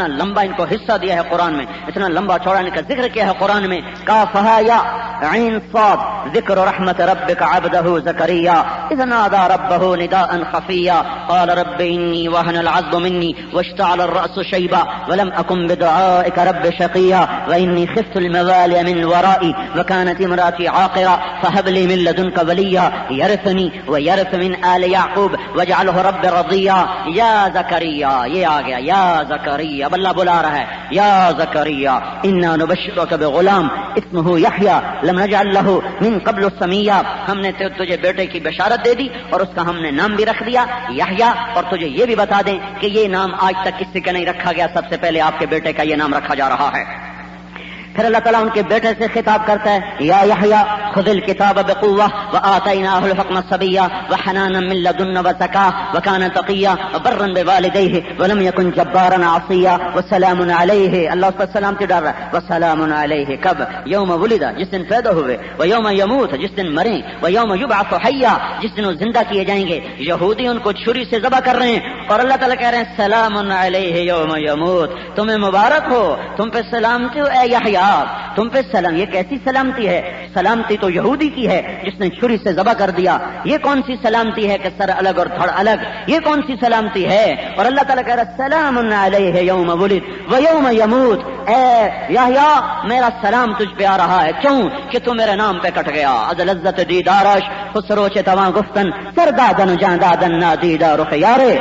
لمبا ان کو حصہ دیا ہے قرآن میں, اتنا لمبا چوڑا ان کا ذکر کیا ہے قرآن میں. کافہا یا عین صاد ذکر رحمت ربک عبدہ زکریا اذ نادى ربہ نداء خفیا قال رب انی وہن العظم منی واشتعل الرأس شیبا ولم اکن بدعائک رب شقیا وانی خفت الموالي من ورائي وكانت امراتي عاقرا فهب لي من لدنك وليا يرثني ويرث من آل يعقوب واجعله رب رضيا. یا زکریا, یہ آ گیا یا زکریا, اب اللہ بلا رہا ہے یا زکریا انا نبشرک بغلام اسمہ یحییٰ لم نجعل له من قبل سمیا. ہم نے تجھے بیٹے کی بشارت دے دی اور اس کا ہم نے نام بھی رکھ دیا یحییٰ. اور تجھے یہ بھی بتا دیں کہ یہ نام آج تک کسی کا نہیں رکھا گیا, سب سے پہلے آپ کے بیٹے کا یہ نام رکھا جا رہا ہے. پھر اللہ تعالیٰ ان کے بیٹے سے خطاب کرتا ہے یا یحییٰ خذ الکتاب بقوة وآتیناہ الحکم صبیا وحنانا من لدنا وزکاة وکان تقیا وبرا بوالدیہ ولم یکن جبارا عصیا وسلام علیہ. اللہ اس پر سلامتی ڈال رہا ہے. وسلام علیہ کب, یوم ولد جس دن پیدا ہوئے, ویوم یموت جس دن مریں, ویوم یبعث حیا جس دن وہ زندہ کیے جائیں گے. یہودی ان کو چھری سے ذبح کر رہے ہیں اور اللہ تعالیٰ کہہ رہے ہیں سلام علیہ یوم یموت, تمہیں مبارک ہو, تم پہ سلامتی ہو اے یحییٰ, تم پہ سلام. یہ کیسی سلامتی ہے, سلامتی تو یہودی کی ہے جس نے چھری سے ذبح کر دیا. یہ کون سی سلامتی ہے کہ سر الگ اور دھڑ الگ, یہ کون سی سلامتی ہے. اور اللہ تعالیٰ کہہ رہا ہے سلام علیہ یوم ولد ویوم یموت, اے یحییٰ میرا سلام تجھ پہ آ رہا ہے, کیوں کہ تو میرے نام پہ کٹ گیا. از لذت دیدارش خسرو چ تواں گفتن سردادن جان دادن نادیدہ رخ یارے.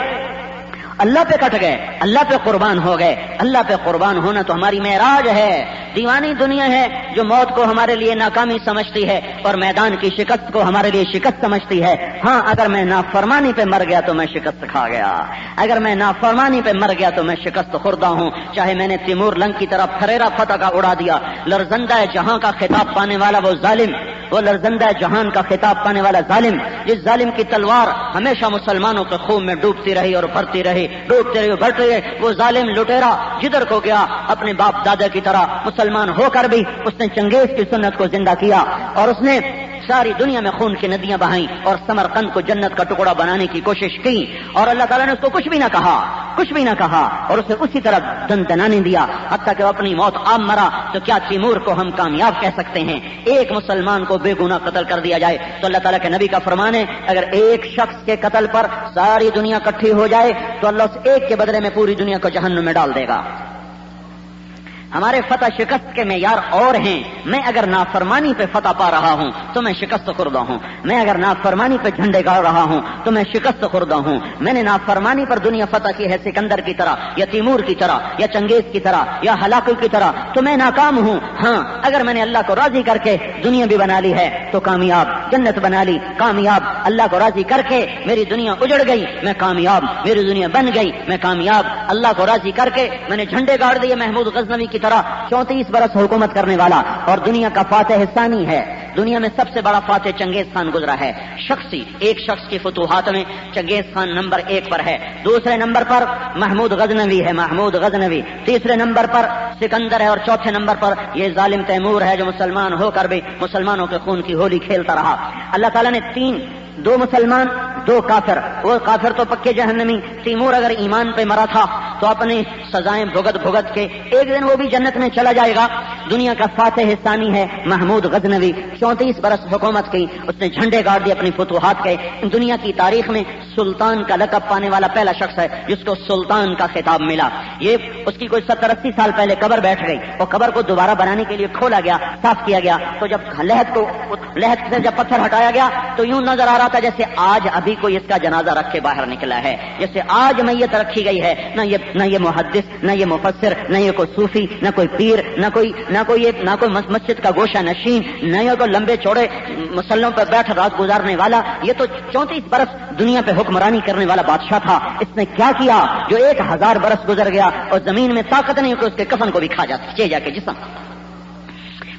اللہ پہ کٹ گئے, اللہ پہ قربان ہو گئے. اللہ پہ قربان ہونا تو ہماری معراج ہے. دیوانی دنیا ہے جو موت کو ہمارے لیے ناکامی سمجھتی ہے اور میدان کی شکست کو ہمارے لیے شکست سمجھتی ہے. ہاں اگر میں نافرمانی پہ مر گیا تو میں شکست کھا گیا, اگر میں نافرمانی پہ مر گیا تو میں شکست خوردہ ہوں. چاہے میں نے تیمور لنگ کی طرف پھریرا فتح کا اڑا دیا, لرزندہ جہاں کا خطاب پانے والا وہ ظالم, وہ لرزندہ جہان کا خطاب پانے والا ظالم, جس ظالم کی تلوار ہمیشہ مسلمانوں کے خون میں ڈوبتی رہی اور بڑھتی رہی, ڈوبتے رہے بڑھ رہے. وہ ظالم لٹیرا جدھر کو گیا اپنے باپ دادا کی طرح مسلمان ہو کر بھی اس نے چنگیز کی سنت کو زندہ کیا, اور اس نے ساری دنیا میں خون کی ندیاں بہائیں اور سمرقند کو جنت کا ٹکڑا بنانے کی کوشش کی، اور اللہ تعالیٰ نے اس کو کچھ بھی نہ کہا اور اسے اسی طرح دندنانے دیا حتیٰ کہ وہ اپنی موت عام مرا. تو کیا تیمور کو ہم کامیاب کہہ سکتے ہیں؟ ایک مسلمان کو بے گناہ قتل کر دیا جائے تو اللہ تعالیٰ کے نبی کا فرمان ہے اگر ایک شخص کے قتل پر ساری دنیا اکٹھی ہو جائے تو اللہ اس ایک کے بدلے میں پوری دنیا کو جہنم میں ڈال دے گا. ہمارے فتح شکست کے معیار اور ہیں. میں اگر نافرمانی پہ فتح پا رہا ہوں تو میں شکست خوردہ ہوں. میں اگر نافرمانی پہ جھنڈے گاڑ رہا ہوں تو میں شکست خوردہ ہوں. میں نے نافرمانی پر دنیا فتح کی ہے سکندر کی طرح یا تیمور کی طرح یا چنگیز کی طرح یا ہلاکو کی طرح تو میں ناکام ہوں. ہاں اگر میں نے اللہ کو راضی کر کے دنیا بھی بنا لی ہے تو کامیاب، جنت بنا لی کامیاب. اللہ کو راضی کر کے میری دنیا اجڑ گئی میں کامیاب، میری دنیا بن گئی میں کامیاب. اللہ کو راضی کر کے میں نے جھنڈے گاڑ دیے محمود غزنوی کی طرح 34 برس حکومت کرنے والا اور دنیا کا فاتح ثانی ہے. دنیا میں سب سے بڑا فاتح چنگیز خان گزرا ہے. ایک شخص کی فتوحات میں چنگیز خان نمبر 1 پر ہے. دوسرے نمبر پر محمود غزنوی ہے، تیسرے نمبر پر سکندر ہے اور چوتھے نمبر پر یہ ظالم تیمور ہے جو مسلمان ہو کر بھی مسلمانوں کے خون کی ہولی کھیلتا رہا. اللہ تعالیٰ نے 2 مسلمان 2 کافر، وہ کافر تو پکے جہنمی. تیمور اگر ایمان پہ مرا تھا تو اپنی سزائیں بھگت کے ایک دن وہ بھی جنت میں چلا جائے گا. دنیا کا فاتح ثانی ہے محمود غزنوی، 34 برس حکومت کی، اس نے جھنڈے گاڑ دیے اپنی فتوحات کے. دنیا کی تاریخ میں سلطان کا لقب پانے والا پہلا شخص ہے جس کو سلطان کا خطاب ملا. یہ اس کی کوئی 70-80 سال پہلے قبر بیٹھ گئی اور قبر کو دوبارہ بنانے کے لیے کھولا گیا، صاف کیا گیا. تو جب لحد سے جب پتھر ہٹایا گیا تو یوں نظر آ رہا تھا جیسے آج ابھی کوئی اس کا جنازہ رکھ کے باہر نکلا ہے، جیسے آج میت رکھی گئی ہے. نہ یہ محدث، نہ یہ مفسر، نہ یہ کوئی صوفی، نہ کوئی پیر، نہ کوئی مسجد کا گوشہ نشین، نہ یہ کوئی لمبے چوڑے مسلوں پر بیٹھ رات گزارنے والا. یہ تو 34 برس دنیا پہ حکمرانی کرنے والا بادشاہ تھا. اس نے کیا کیا جو 1000 برس گزر گیا اور زمین میں طاقت نہیں کہ اس کے کفن کو بھی کھا جا کے جسم.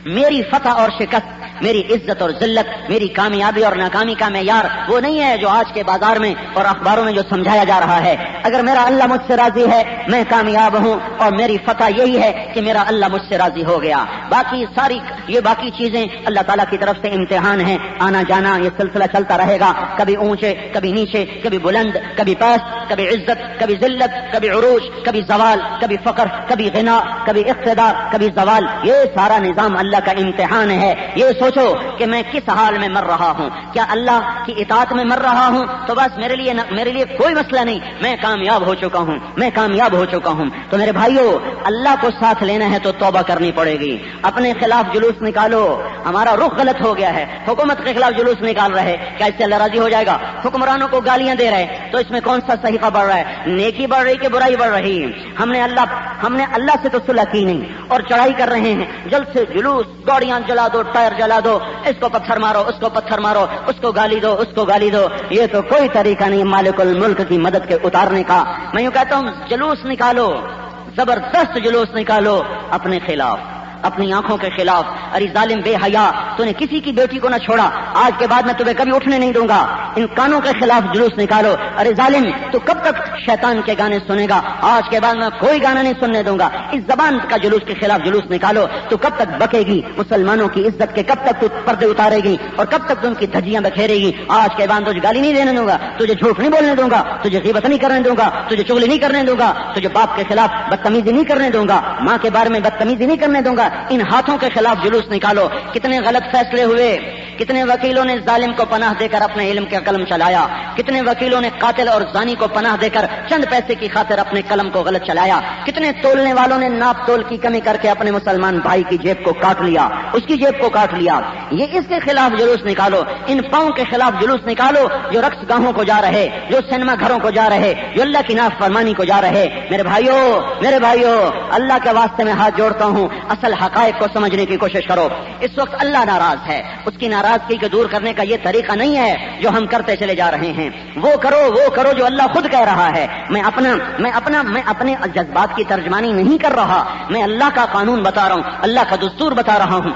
میری فتح اور شکست، میری عزت اور ذلت، میری کامیابی اور ناکامی کا معیار وہ نہیں ہے جو آج کے بازار میں اور اخباروں میں جو سمجھایا جا رہا ہے. اگر میرا اللہ مجھ سے راضی ہے میں کامیاب ہوں اور میری فتح یہی ہے کہ میرا اللہ مجھ سے راضی ہو گیا. باقی چیزیں اللہ تعالیٰ کی طرف سے امتحان ہیں، آنا جانا یہ سلسلہ چلتا رہے گا. کبھی اونچے، کبھی نیچے، کبھی بلند، کبھی پست، کبھی عزت، کبھی ذلت، کبھی عروج، کبھی زوال، کبھی فقر، کبھی غنا، کبھی اقتدار، کبھی زوال. یہ سارا نظام اللہ کا امتحان ہے. یہ سوچو کہ میں کس حال میں مر رہا ہوں. کیا اللہ کی اطاعت میں مر رہا ہوں تو بس میرے لیے کوئی مسئلہ نہیں، میں کامیاب ہو چکا ہوں. تو میرے بھائیو اللہ کو ساتھ لینا ہے تو توبہ کرنی پڑے گی. اپنے خلاف جلوس نکالو. ہمارا رخ غلط ہو گیا ہے، حکومت کے خلاف جلوس نکال رہے، کیا اس سے اللہ راضی ہو جائے گا؟ حکمرانوں کو گالیاں دے رہے تو اس میں کون سا صحیفہ بڑھ رہا ہے؟ نیکی بڑھ رہی کہ برائی بڑھ رہی؟ ہم نے اللہ سے تو صلح کی نہیں اور چڑھائی کر رہے ہیں. جلد سے جلوس، گاڑیاں جلا دو، ٹائر جلا دو، اس کو پتھر مارو، اس کو پتھر مارو، اس کو گالی دو. یہ تو کوئی طریقہ نہیں مالک الملک کی مدد کے اتارنے کا. میں یوں کہتا ہوں جلوس نکالو، زبردست جلوس نکالو اپنے خلاف، اپنی آنکھوں کے خلاف. ارے ظالم بے حیا، تو نے کسی کی بیٹی کو نہ چھوڑا، آج کے بعد میں تمہیں کبھی اٹھنے نہیں دوں گا. ان کانوں کے خلاف جلوس نکالو. ارے ظالم تو کب تک شیطان کے گانے سنے گا؟ آج کے بعد میں کوئی گانا نہیں سننے دوں گا. اس زبان کا جلوس کے خلاف جلوس نکالو. تو کب تک بکے گی مسلمانوں کی عزت کے؟ کب تک تو پردے اتارے گی اور کب تک تم کی دھجیاں بکھیرے گی؟ آج کے بعد تجھے گالی نہیں دینے دوں گا، تجھے جھوٹ نہیں بولنے دوں گا، تجھے غیبت نہیں کرنے دوں گا، تجھے چغلی نہیں کرنے دوں گا، تجھے باپ کے خلاف بدتمیزی نہیں کرنے دوں گا، ماں کے بارے میں بدتمیزی نہیں کرنے دوں گا. ان ہاتھوں کے خلاف جلوس نکالو. کتنے غلط فیصلے ہوئے، کتنے وکیلوں نے ظالم کو پناہ دے کر اپنے علم کا قلم چلایا، کتنے وکیلوں نے قاتل اور زانی کو پناہ دے کر چند پیسے کی خاطر اپنے قلم کو غلط چلایا، کتنے تولنے والوں نے ناپ تول کی کمی کر کے اپنے مسلمان بھائی کی جیب کو کاٹ لیا، اس کی جیب کو کاٹ لیا. یہ اس کے خلاف جلوس نکالو. ان پاؤں کے خلاف جلوس نکالو جو رقص گاہوں کو جا رہے، جو سینما گھروں کو جا رہے، جو اللہ کی نافرمانی کو جا رہے. میرے بھائیو اللہ کے واسطے میں ہاتھ جوڑتا ہوں، اصل حقائق کو سمجھنے کی کوشش کرو. اس وقت اللہ ناراض ہے، اس کی ناراضگی کو دور کرنے کا یہ طریقہ نہیں ہے جو ہم کرتے چلے جا رہے ہیں. وہ کرو جو اللہ خود کہہ رہا ہے. میں اپنے جذبات کی ترجمانی نہیں کر رہا، میں اللہ کا قانون بتا رہا ہوں، اللہ کا دستور بتا رہا ہوں.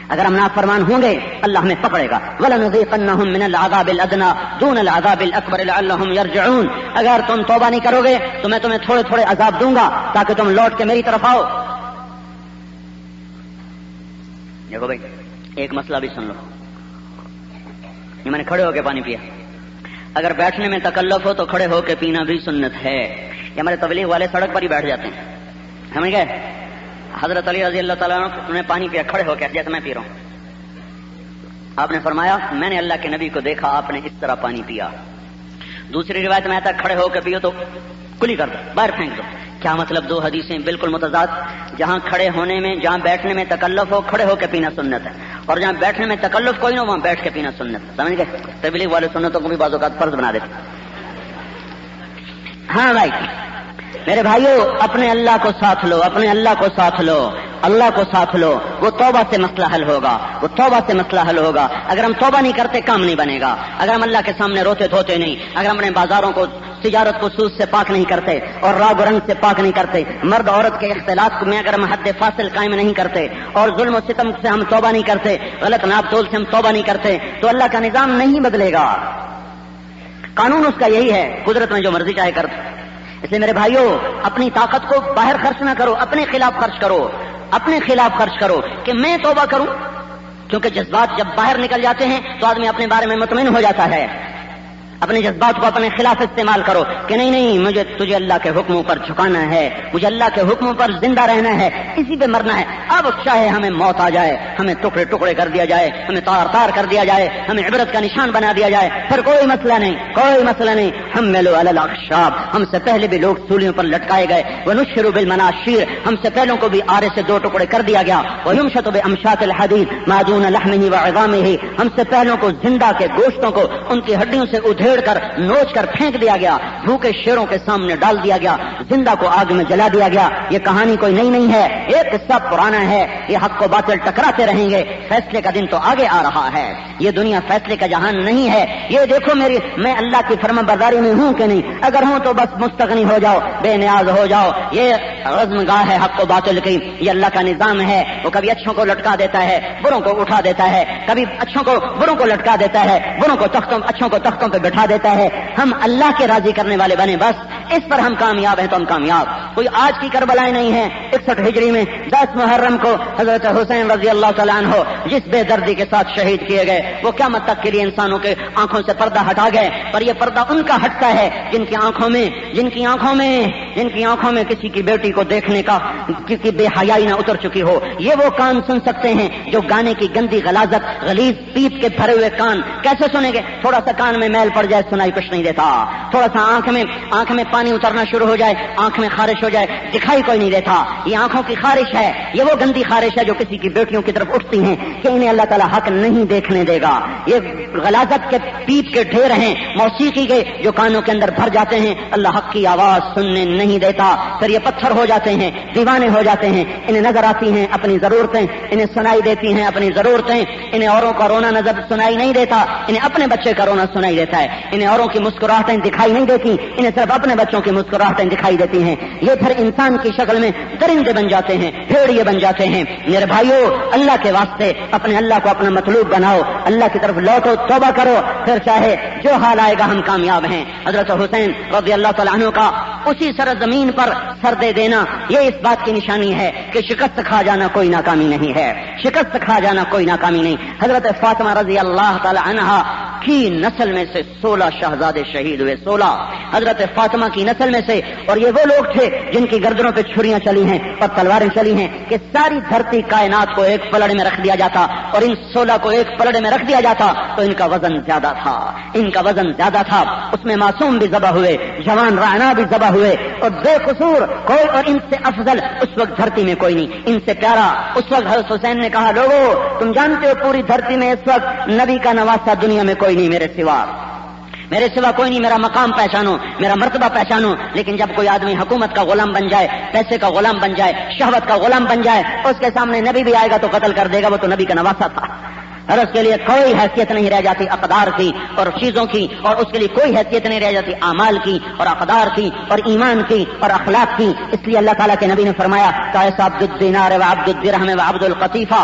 اگر ہم نافرمان ہوں گے اللہ ہمیں پکڑے گا. وَلَنُذِيقَنَّهُم مِّنَ الْعَذَابِ الْأَدْنَىٰ دُونَ الْعَذَابِ الْأَكْبَرِ لَعَلَّهُمْ يَرْجِعُونَ. اگر تم توبہ نہیں کرو گے تو میں تمہیں تھوڑے عذاب دوں گا تاکہ تم لوٹ کے میری طرف آؤ. دیکھو بھائی ایک مسئلہ بھی سن لو. یہ میں نے کھڑے ہو کے پانی پیا. اگر بیٹھنے میں تکلف ہو تو کھڑے ہو کے پینا بھی سنت ہے. یہ ہمارے تبلیغ والے سڑک پر ہی بیٹھ جاتے ہیں. سمجھ گئے؟ حضرت علی رضی اللہ تعالیٰ عنہ نے پانی پیا کھڑے ہو کے جیسے میں پی رہا ہوں. آپ نے فرمایا میں نے اللہ کے نبی کو دیکھا آپ نے اس طرح پانی پیا. دوسری روایت میں آتا کھڑے ہو کے پیو تو کلی کر دو, باہر پھینک دو. کیا مطلب؟ دو حدیثیں بالکل متضاد. جہاں کھڑے ہونے میں, جہاں بیٹھنے میں تکلف ہو کھڑے ہو کے پینا سنت ہے, اور جہاں بیٹھنے میں تکلف کوئی نہ وہاں بیٹھ کے پینا سنت ہے. سمجھ گئے؟ تبلیغ والے سنتوں کو بھی بعض اوقات فرض بنا دیتے. ہاں بھائی میرے بھائیو, اپنے اللہ کو ساتھ لو, اپنے اللہ کو ساتھ لو, اللہ کو ساتھ لو. وہ توبہ سے مسئلہ حل ہوگا, وہ توبہ سے مسئلہ حل ہوگا. اگر ہم توبہ نہیں کرتے کام نہیں بنے گا. اگر ہم اللہ کے سامنے روتے دھوتے نہیں, اگر ہم اپنے بازاروں کو تجارت کو سود سے پاک نہیں کرتے اور راگ و رنگ سے پاک نہیں کرتے, مرد عورت کے اختلاط میں اگر ہم حد فاصل قائم نہیں کرتے, اور ظلم و ستم سے ہم توبہ نہیں کرتے, غلط ناپ تول سے ہم توبہ نہیں کرتے, تو اللہ کا نظام نہیں بدلے گا. قانون اس کا یہی ہے, قدرت میں جو مرضی چاہے کر. اس لیے میرے بھائیو اپنی طاقت کو باہر خرچ نہ کرو, اپنے خلاف خرچ کرو, اپنے خلاف خرچ کرو کہ میں توبہ کروں. کیونکہ جذبات جب باہر نکل جاتے ہیں تو آدمی اپنے بارے میں مطمئن ہو جاتا ہے. اپنے جذبات کو اپنے خلاف استعمال کرو کہ نہیں مجھے تجھے اللہ کے حکموں پر جھکانا ہے, مجھے اللہ کے حکموں پر زندہ رہنا ہے, اسی پہ مرنا ہے. اب چاہے ہمیں موت آ جائے, ہمیں ٹکڑے ٹکڑے کر دیا جائے, ہمیں تار تار کر دیا جائے, ہمیں عبرت کا نشان بنا دیا جائے, پھر کوئی مسئلہ نہیں, کوئی مسئلہ نہیں. حملوا علی الاخشاب, ہم سے پہلے بھی لوگ سولیوں پر لٹکائے گئے. ونشروا بالمناشیر, ہم سے پہلوں کو بھی آرے سے دو ٹکڑے کر دیا گیا. ویمشط بامشاط الحدید ما دون لحمه وعظامه, ہم سے پہلوں کو زندہ کے گوشتوں کو ان کی ہڈیوں سے ادھیڑ کر نوچ کر پھینک دیا گیا, بھوکے شیروں کے سامنے ڈال دیا گیا, زندہ کو آگ میں جلا دیا گیا. یہ کہانی کوئی نئی نہیں ہے, ایک قصہ پرانا ہے. یہ حق و باطل ٹکراتے رہیں گے. فیصلے کا دن تو آگے آ رہا ہے. یہ دنیا فیصلے کا جہان نہیں ہے. یہ دیکھو میں اللہ کی فرما برداری میں ہوں کہ نہیں, اگر ہوں تو بس مستغنی ہو جاؤ, بے نیاز ہو جاؤ. یہ عزم گاہ ہے حق و باطل کی, یہ اللہ کا نظام ہے. وہ کبھی اچھوں کو لٹکا دیتا ہے, بروں کو اٹھا دیتا ہے, کبھی اچھوں کو بروں کو لٹکا دیتا ہے, بروں کو اچھوں کو تختوں پہ بٹھا دیتا ہے. ہم اللہ کے راضی کرنے والے بنے, بس اس پر ہم کامیاب ہیں تو ہم کامیاب. کوئی آج کی کربلائیں نہیں ہیں. 61 ہجری میں 10 محرم کو حضرت حسین رضی اللہ تعالیٰ عنہ جس بے دردی کے ساتھ شہید کیے گئے, وہ قیامت تک کے لیے انسانوں کے آنکھوں سے پردہ ہٹا گئے. پر یہ پردہ ان کا ہٹتا ہے جن کی آنکھوں میں کسی کی بیٹی کو دیکھنے کا کی بے حیائی نہ اتر چکی ہو. یہ وہ کان سن سکتے ہیں جو گانے کی گندی غلاظت, غلیظ پیپ کے بھرے ہوئے کان کیسے سنیں گے؟ تھوڑا سا کان میں میل پڑ جائے سنائی کچھ نہیں دیتا, تھوڑا سا آنکھ میں پانی اترنا شروع ہو جائے, آنکھ میں خارش ہو جائے, دکھائی کوئی نہیں دیتا. یہ آنکھوں کی خارش ہے, یہ وہ گندی خارش ہے جو کسی کی بیٹیوں کی طرف اٹھتی ہیں کہ انہیں اللہ تعالیٰ حق نہیں دیکھنے دے گا. یہ غلاظت کے پیپ کے ڈھیر ہیں موسیقی کے جو کانوں کے اندر بھر جاتے ہیں, اللہ حق کی آواز سننے نہیں دیتا. پھر یہ پتھر ہو جاتے ہیں, دیوانے ہو جاتے ہیں. انہیں نظر آتی ہیں اپنی ضرورتیں, انہیں سنائی دیتی ہیں اپنی ضرورتیں, انہیں اوروں کا رونا نظر سنائی نہیں دیتا, انہیں اپنے بچے کا رونا سنائی دیتا ہے, انہیں اوروں کی مسکراہٹیں دکھائی نہیں دیتی, انہیں صرف اپنے بچوں کی مسکراہٹیں دکھائی دیتی ہیں. یہ پھر انسان کی شکل میں درندے بن جاتے ہیں, بھیڑیے بن جاتے ہیں. میرے بھائیو اللہ کے واسطے اپنے اللہ کو اپنا مطلوب بناؤ, اللہ کی طرف لوٹو, توبہ کرو, پھر چاہے جو حال آئے گا ہم کامیاب ہیں. حضرت حسین رضی اللہ تعالیٰ عنہ کا اسی سرزمین پر سر دے دینا یہ اس بات کی نشانی ہے کہ شکست کھا جانا کوئی ناکامی نہیں ہے, شکست کھا جانا کوئی ناکامی نہیں. حضرت فاطمہ رضی اللہ تعالی عنہا کی نسل میں سے 16 شہزادے شہید ہوئے, 16 حضرت فاطمہ کی نسل میں سے. اور یہ وہ لوگ تھے جن کی گردنوں پہ چھریاں چلی ہیں اور تلواریں چلی ہیں کہ ساری دھرتی کائنات کو ایک پلڑے میں رکھ دیا جاتا, اور ان 16 کو ایک پلڑے میں رکھ دیا جاتا تو ان کا وزن زیادہ تھا, ان کا وزن زیادہ تھا. اس میں معصوم بھی ذبح ہوئے, جوان رعنا بھی ذبح ہوئے, اور بے قصور کوئی, اور ان سے افضل اس وقت دھرتی میں کوئی نہیں, ان سے پیارا. اس وقت حضرت حسین نے کہا, لوگوں تم جانتے ہو پوری دھرتی میں اس وقت نبی کا نواسہ دنیا میں کوئی نہیں میرے سوا کوئی نہیں, میرا مقام پہچانو, میرا مرتبہ پہچانو. لیکن جب کوئی آدمی حکومت کا غلام بن جائے, پیسے کا غلام بن جائے, شہوت کا غلام بن جائے, اس کے سامنے نبی بھی آئے گا تو قتل کر دے گا, وہ تو نبی کا نواسہ تھا. اور اس کے لیے کوئی حیثیت نہیں رہ جاتی اقدار کی اور چیزوں کی, اور اس کے لیے کوئی حیثیت نہیں رہ جاتی اعمال کی اور اقدار کی اور ایمان کی اور اخلاق کی. اس لیے اللہ تعالیٰ کے نبی نے فرمایا, عبد الدینار و عبد الدرہم و عبد القطیفہ,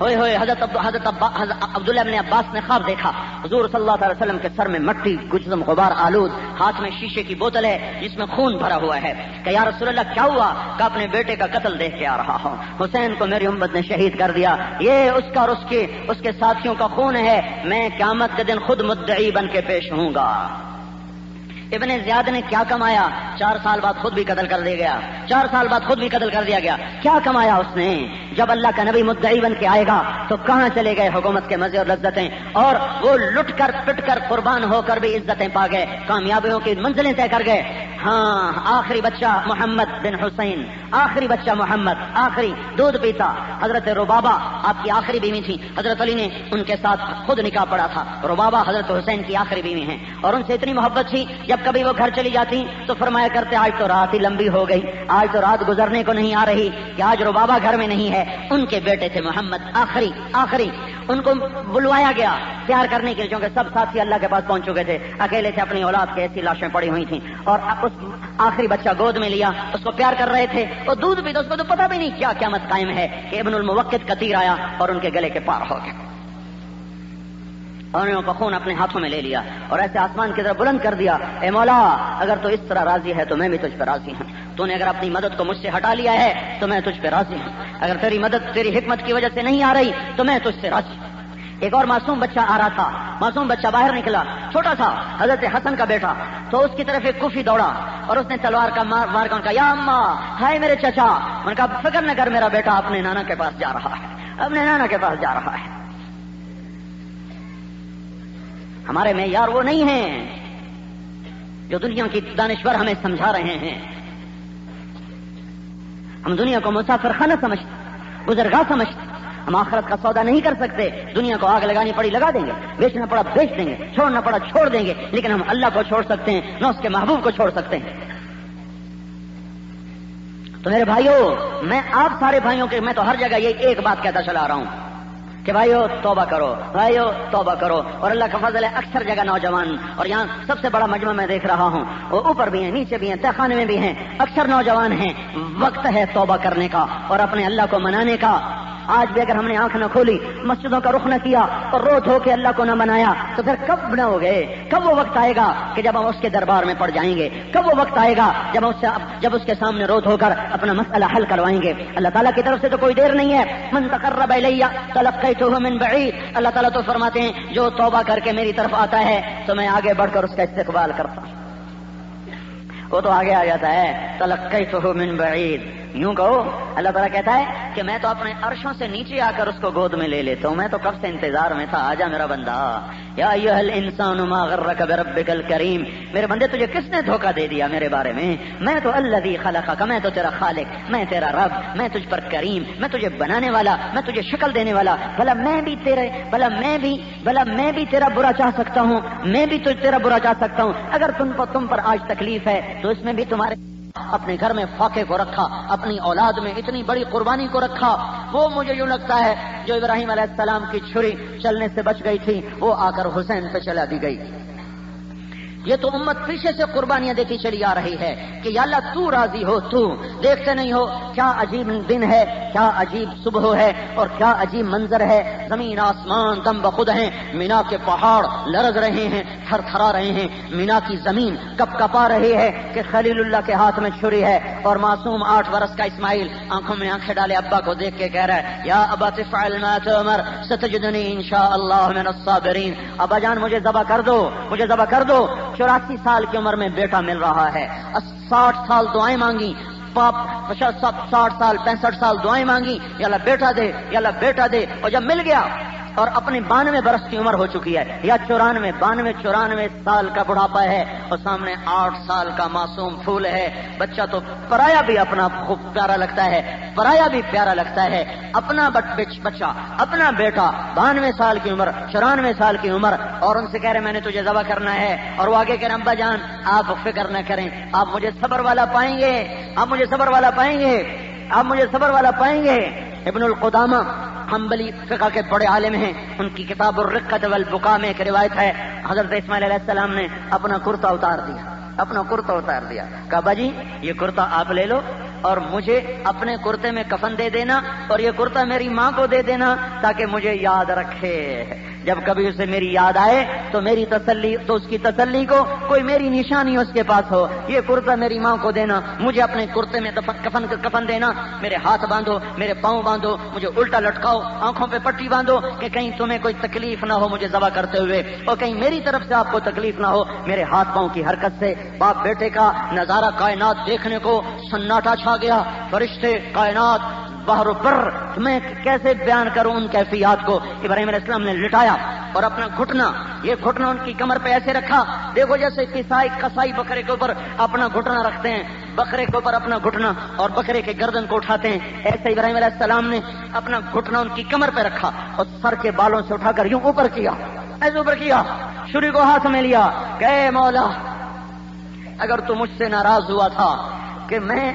ہوئے ہوئے حضرت عبداللہ ابن عباس نے خواب دیکھا حضور صلی اللہ علیہ وسلم کے سر میں مٹی گجزم غبار آلود، ہاتھ میں شیشے کی بوتل ہے جس میں خون بھرا ہوا ہے کہ یا رسول اللہ کیا ہوا؟ کہ اپنے بیٹے کا قتل دیکھ کے آ رہا ہوں، حسین کو میری امت نے شہید کر دیا، یہ اس کا اور اس کے ساتھیوں کا خون ہے، میں قیامت کے دن خود مدعی بن کے پیش ہوں گا۔ ابن زیاد نے کیا کمایا؟ 4 سال بعد خود بھی قتل کر دیا گیا، 4 سال بعد خود بھی قتل کر دیا گیا۔ کیا کمایا اس نے؟ جب اللہ کا نبی مدعی بن کے آئے گا تو کہاں چلے گئے حکومت کے مزے اور لذتیں، اور وہ لٹ کر پٹ کر قربان ہو کر بھی عزتیں پا گئے، کامیابیوں کی منزلیں طے کر گئے۔ ہاں، آخری بچہ محمد بن حسین، آخری بچہ محمد، آخری دودھ پیتا حضرت ربابہ آپ کی آخری بیوی تھی، حضرت علی نے ان کے ساتھ خود نکاح پڑا تھا۔ ربابہ حضرت حسین کی آخری بیوی ہیں اور ان سے اتنی محبت تھی جب کبھی وہ گھر چلی جاتی تو فرمایا کرتے آج تو رات ہی لمبی ہو گئی، آج تو رات گزرنے کو نہیں آ رہی کہ آج ربابہ گھر میں نہیں ہے۔ ان کے بیٹے تھے محمد، آخری ان کو بلوایا گیا پیار کرنے کے لیے، کیونکہ سب ساتھی اللہ کے پاس پہنچ چکے تھے، اکیلے تھے، اپنی اولاد کے ایسی لاشیں پڑی ہوئی تھیں، اور اس آخری بچہ گود میں لیا، اس کو پیار کر رہے تھے، اور دودھ بھی تو اس کو تو پتہ بھی نہیں کیا قیامت قائم ہے کہ ابن الموقد قطیر آیا اور ان کے گلے کے پار ہو گیا، اور انہوں نے خون اپنے ہاتھوں میں لے لیا اور ایسے آسمان کی طرف بلند کر دیا، اے مولا اگر تو اس طرح راضی ہے تو میں بھی تجھ پہ راضی ہوں، تو نے اگر اپنی مدد کو مجھ سے ہٹا لیا ہے تو میں تجھ پہ راضی ہوں، اگر تیری مدد تیری حکمت کی وجہ سے نہیں آ رہی تو میں تجھ سے راضی ہوں۔ ایک اور معصوم بچہ آ رہا تھا، معصوم بچہ باہر نکلا، چھوٹا تھا، حضرت حسن کا بیٹا، تو اس کی طرف ایک کوفی دوڑا اور اس نے تلوار کا مار کر کہا یا اماں، ہائے میرے چچا۔ میں نے کہا فکر نہ کر، میرا بیٹا اپنے نانا کے پاس جا رہا ہے، اپنے نانا کے پاس جا رہا ہے۔ ہمارے معیار وہ نہیں ہیں جو دنیا کی دانشور ہمیں سمجھا رہے ہیں۔ ہم دنیا کو مسافر خانہ سمجھتے، گزرگاہ سمجھتے، ہم آخرت کا سودا نہیں کر سکتے۔ دنیا کو آگ لگانی پڑی لگا دیں گے، بیچنا پڑا بیچ دیں گے، چھوڑنا پڑا چھوڑ دیں گے، لیکن ہم اللہ کو چھوڑ سکتے ہیں، نہ اس کے محبوب کو چھوڑ سکتے ہیں۔ تو میرے بھائیوں، میں آپ سارے بھائیوں کے، میں تو ہر جگہ یہ ایک بات کہتا چلا آ رہا ہوں کہ بھائیو توبہ کرو، بھائیو توبہ کرو، اور اللہ کا فضل ہے اکثر جگہ نوجوان، اور یہاں سب سے بڑا مجمع میں دیکھ رہا ہوں، وہ اوپر بھی ہیں، نیچے بھی ہیں، تہخانے میں بھی ہیں، اکثر نوجوان ہیں۔ وقت ہے توبہ کرنے کا اور اپنے اللہ کو منانے کا۔ آج بھی اگر ہم نے آنکھ نہ کھولی، مسجدوں کا رخ نہ کیا اور رو دھو کے اللہ کو نہ منایا تو پھر کب نہ ہو گئے؟ کب وہ وقت آئے گا کہ جب ہم اس کے دربار میں پڑ جائیں گے؟ کب وہ وقت آئے گا جب اس کے سامنے رو دھو کر اپنا مسئلہ حل کروائیں گے؟ اللہ تعالیٰ کی طرف سے تو کوئی دیر نہیں ہے۔ من تقرب الی تلقیتہ من بعید، اللہ تعالیٰ تو فرماتے ہیں جو توبہ کر کے میری طرف آتا ہے تو میں آگے بڑھ کر اس کا استقبال کرتا ہوں۔ وہ تو آگے آ جاتا ہے، تلقیتہ من بعید، یوں کہو اللہ تعالیٰ کہتا ہے کہ میں تو اپنے عرشوں سے نیچے آ کر اس کو گود میں لے لیتا ہوں، میں تو کب سے انتظار میں تھا، آجا میرا بندہ۔ یا ایھا الانسان ما غرک بربک الکریم، میرے بندے تجھے کس نے دھوکہ دے دیا میرے بارے میں تو الذی خلقک، میں تو تیرا خالق، میں تیرا رب، میں تجھ پر کریم، میں تجھے بنانے والا، میں تجھے شکل دینے والا۔ بھلا میں بھی تیرا برا چاہ سکتا ہوں، میں بھی تیرا برا چاہ سکتا ہوں۔ اگر تم پر آج تکلیف ہے تو اس میں بھی تمہارے اپنے گھر میں فاقے کو رکھا، اپنی اولاد میں اتنی بڑی قربانی کو رکھا۔ وہ مجھے یوں لگتا ہے جو ابراہیم علیہ السلام کی چھری چلنے سے بچ گئی تھی، وہ آ کر حسین پہ چلا دی گئی۔ یہ تو امت پیچھے سے قربانیاں دیتی چلی آ رہی ہے کہ یا اللہ تو راضی ہو، تو دیکھتے نہیں ہو کیا عجیب دن ہے، کیا عجیب صبح ہے اور کیا عجیب منظر ہے۔ زمین آسمان دم بخود ہیں، مینا کے پہاڑ لرز رہے ہیں، تھر تھرا رہے ہیں، مینا کی زمین کپ کپا رہی ہے کہ خلیل اللہ کے ہاتھ میں چھری ہے، اور معصوم 8 برس کا اسماعیل آنکھوں میں آنکھیں ڈالے ابا کو دیکھ کے کہہ رہا ہے یا ابا تفعل ما تؤمر ستجدنی انشاءاللہ من الصابرین، ابا جان مجھے ذبح کر دو، مجھے ذبح کر دو۔ 84 سال کی عمر میں بیٹا مل رہا ہے، 60 سال دعائیں مانگی، 60 سال 65 سال دعائیں مانگی، یا اللہ بیٹا دے، یا اللہ بیٹا دے، اور جب مل گیا اور اپنی 92 برس کی عمر ہو چکی ہے یا 94 سال کا بڑھاپا ہے، اور سامنے 8 سال کا معصوم پھول ہے۔ بچہ تو پرایا بھی اپنا خوب پیارا لگتا ہے، پرایا بھی پیارا لگتا ہے، اپنا بچہ، اپنا بیٹا 92 سال کی عمر، 94 سال کی عمر، اور ان سے کہہ رہے میں نے تجھے ذبح کرنا ہے، اور وہ آگے کہہ رہے ابا جان آپ فکر نہ کریں، آپ مجھے صبر والا پائیں گے، آپ مجھے صبر والا پائیں گے، آپ مجھے صبر والا پائیں گے۔ ابن القدامہ حنبلی فقہ کے بڑے عالم ہیں، ان کی کتاب الرقۃ والبقاء میں ایک روایت ہے، حضرت اسماعیل علیہ السلام نے اپنا کرتا اتار دیا، کہا با جی یہ کرتا آپ لے لو اور مجھے اپنے کرتے میں کفن دے دینا اور یہ کرتا میری ماں کو دے دینا تاکہ مجھے یاد رکھے. جب کبھی اسے میری یاد آئے تو میری تسلی، تو اس کی تسلی کو کوئی میری نشانی اس کے پاس ہو. یہ کرتا میری ماں کو دینا، مجھے اپنے کرتے میں کفن دینا، میرے ہاتھ باندھو، میرے پاؤں باندھو، مجھے الٹا لٹکاؤ، آنکھوں پہ پٹی باندھو کہ کہیں تمہیں کوئی تکلیف نہ ہو مجھے ذبح کرتے ہوئے، اور کہیں میری طرف سے آپ کو تکلیف نہ ہو میرے ہاتھ پاؤں کی حرکت سے. باپ بیٹے کا نظارہ کائنات دیکھنے کو سناٹا چھا گیا. فرشتے، کائنات، بحر و بر، میں کیسے بیان کروں ان کیفیات کو. ابراہیم علیہ السلام نے لٹایا اور اپنا گھٹنا، یہ گھٹنا ان کی کمر پہ ایسے رکھا، دیکھو جیسے کسائی بکرے کے اوپر اپنا گھٹنا رکھتے ہیں، بکرے کے اوپر اپنا گھٹنا اور بکرے کے گردن کو اٹھاتے ہیں، ایسے ابراہیم علیہ السلام نے اپنا گھٹنا ان کی کمر پہ رکھا اور سر کے بالوں سے اٹھا کر یوں اوپر کیا، ایسے اوپر کیا، چھری کو ہاتھ میں لیا کہ اے مولا، اگر تو مجھ سے ناراض ہوا تھا کہ میں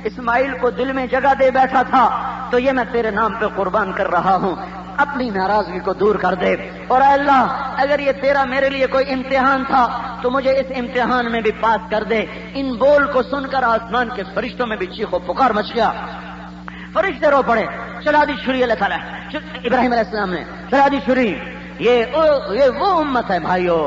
اسماعیل کو دل میں جگہ دے بیٹھا تھا تو یہ میں تیرے نام پہ قربان کر رہا ہوں، اپنی ناراضگی کو دور کر دے. اور اے اللہ، اگر یہ تیرا میرے لیے کوئی امتحان تھا تو مجھے اس امتحان میں بھی پاس کر دے. ان بول کو سن کر آسمان کے فرشتوں میں بھی چیخ و پکار مچ گیا، فرشتے رو پڑے. چلا دی چھری اللہ تعالیٰ، ابراہیم علیہ السلام نے چلا دی چھری. یہ وہ امت ہے بھائیو،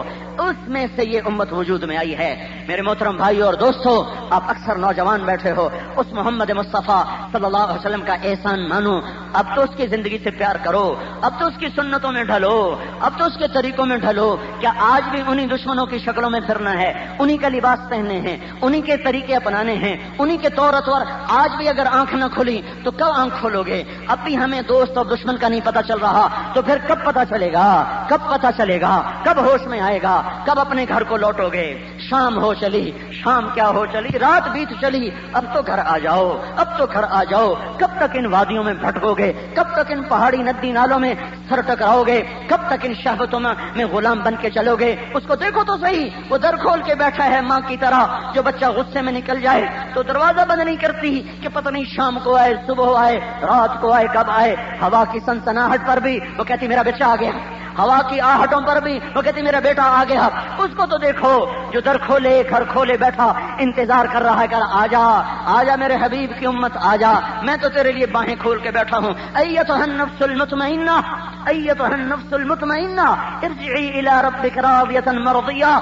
اس میں سے یہ امت وجود میں آئی ہے. میرے محترم بھائیو اور دوستو، آپ اکثر نوجوان بیٹھے ہو، اس محمد مصطفیٰ صلی اللہ علیہ وسلم کا احسان مانو. اب تو اس کی زندگی سے پیار کرو، اب تو اس کی سنتوں میں ڈھلو، اب تو اس کے طریقوں میں ڈھلو. کیا آج بھی انہی دشمنوں کی شکلوں میں پھرنا ہے، انہی کا لباس پہننے ہیں، انہی کے طریقے اپنانے ہیں، انہی کے طور اطوار؟ آج بھی اگر آنکھ نہ کھلی تو کب آنکھ کھولو گے؟ اب بھی ہمیں دوست اور دشمن کا نہیں پتہ چل رہا تو پھر کب پتہ چلے گا؟ کب پتہ چلے گا؟ کب ہوش میں آئے گا؟ کب اپنے گھر کو لوٹو گے؟ شام ہو چلی، شام کیا ہو چلی، رات بیت چلی، اب تو گھر آ جاؤ، اب تو گھر آ جاؤ. کب تک ان وادیوں میں بھٹکو گے؟ کب تک ان پہاڑی ندی نالوں میں سر ٹکراؤ گے؟ کب تک ان شہوتوں میں غلام بن کے چلو گے؟ اس کو دیکھو تو صحیح، وہ در کھول کے بیٹھا ہے ماں کی طرح. جو بچہ غصے میں نکل جائے تو دروازہ بند نہیں کرتی کہ پتہ نہیں شام کو آئے، صبح آئے، رات کو آئے، کب آئے. ہوا کی سنسناہٹ پر بھی وہ کہتی میرا بچہ آ گیا، ہوا کی آہٹوں پر بھی وہ کہتی میرا بیٹا آ گیا. اس کو تو دیکھو جو در کھولے گھر کھولے بیٹھا انتظار کر رہا ہے کہ آ جا میرے حبیب کی امت، آ جا، میں تو تیرے لیے باہیں کھول کے بیٹھا ہوں. ایتھا النفس المطمئنہ، ایتھا النفس المطمئنہ ارجعی الی ربک راضیۃ مرضیہ.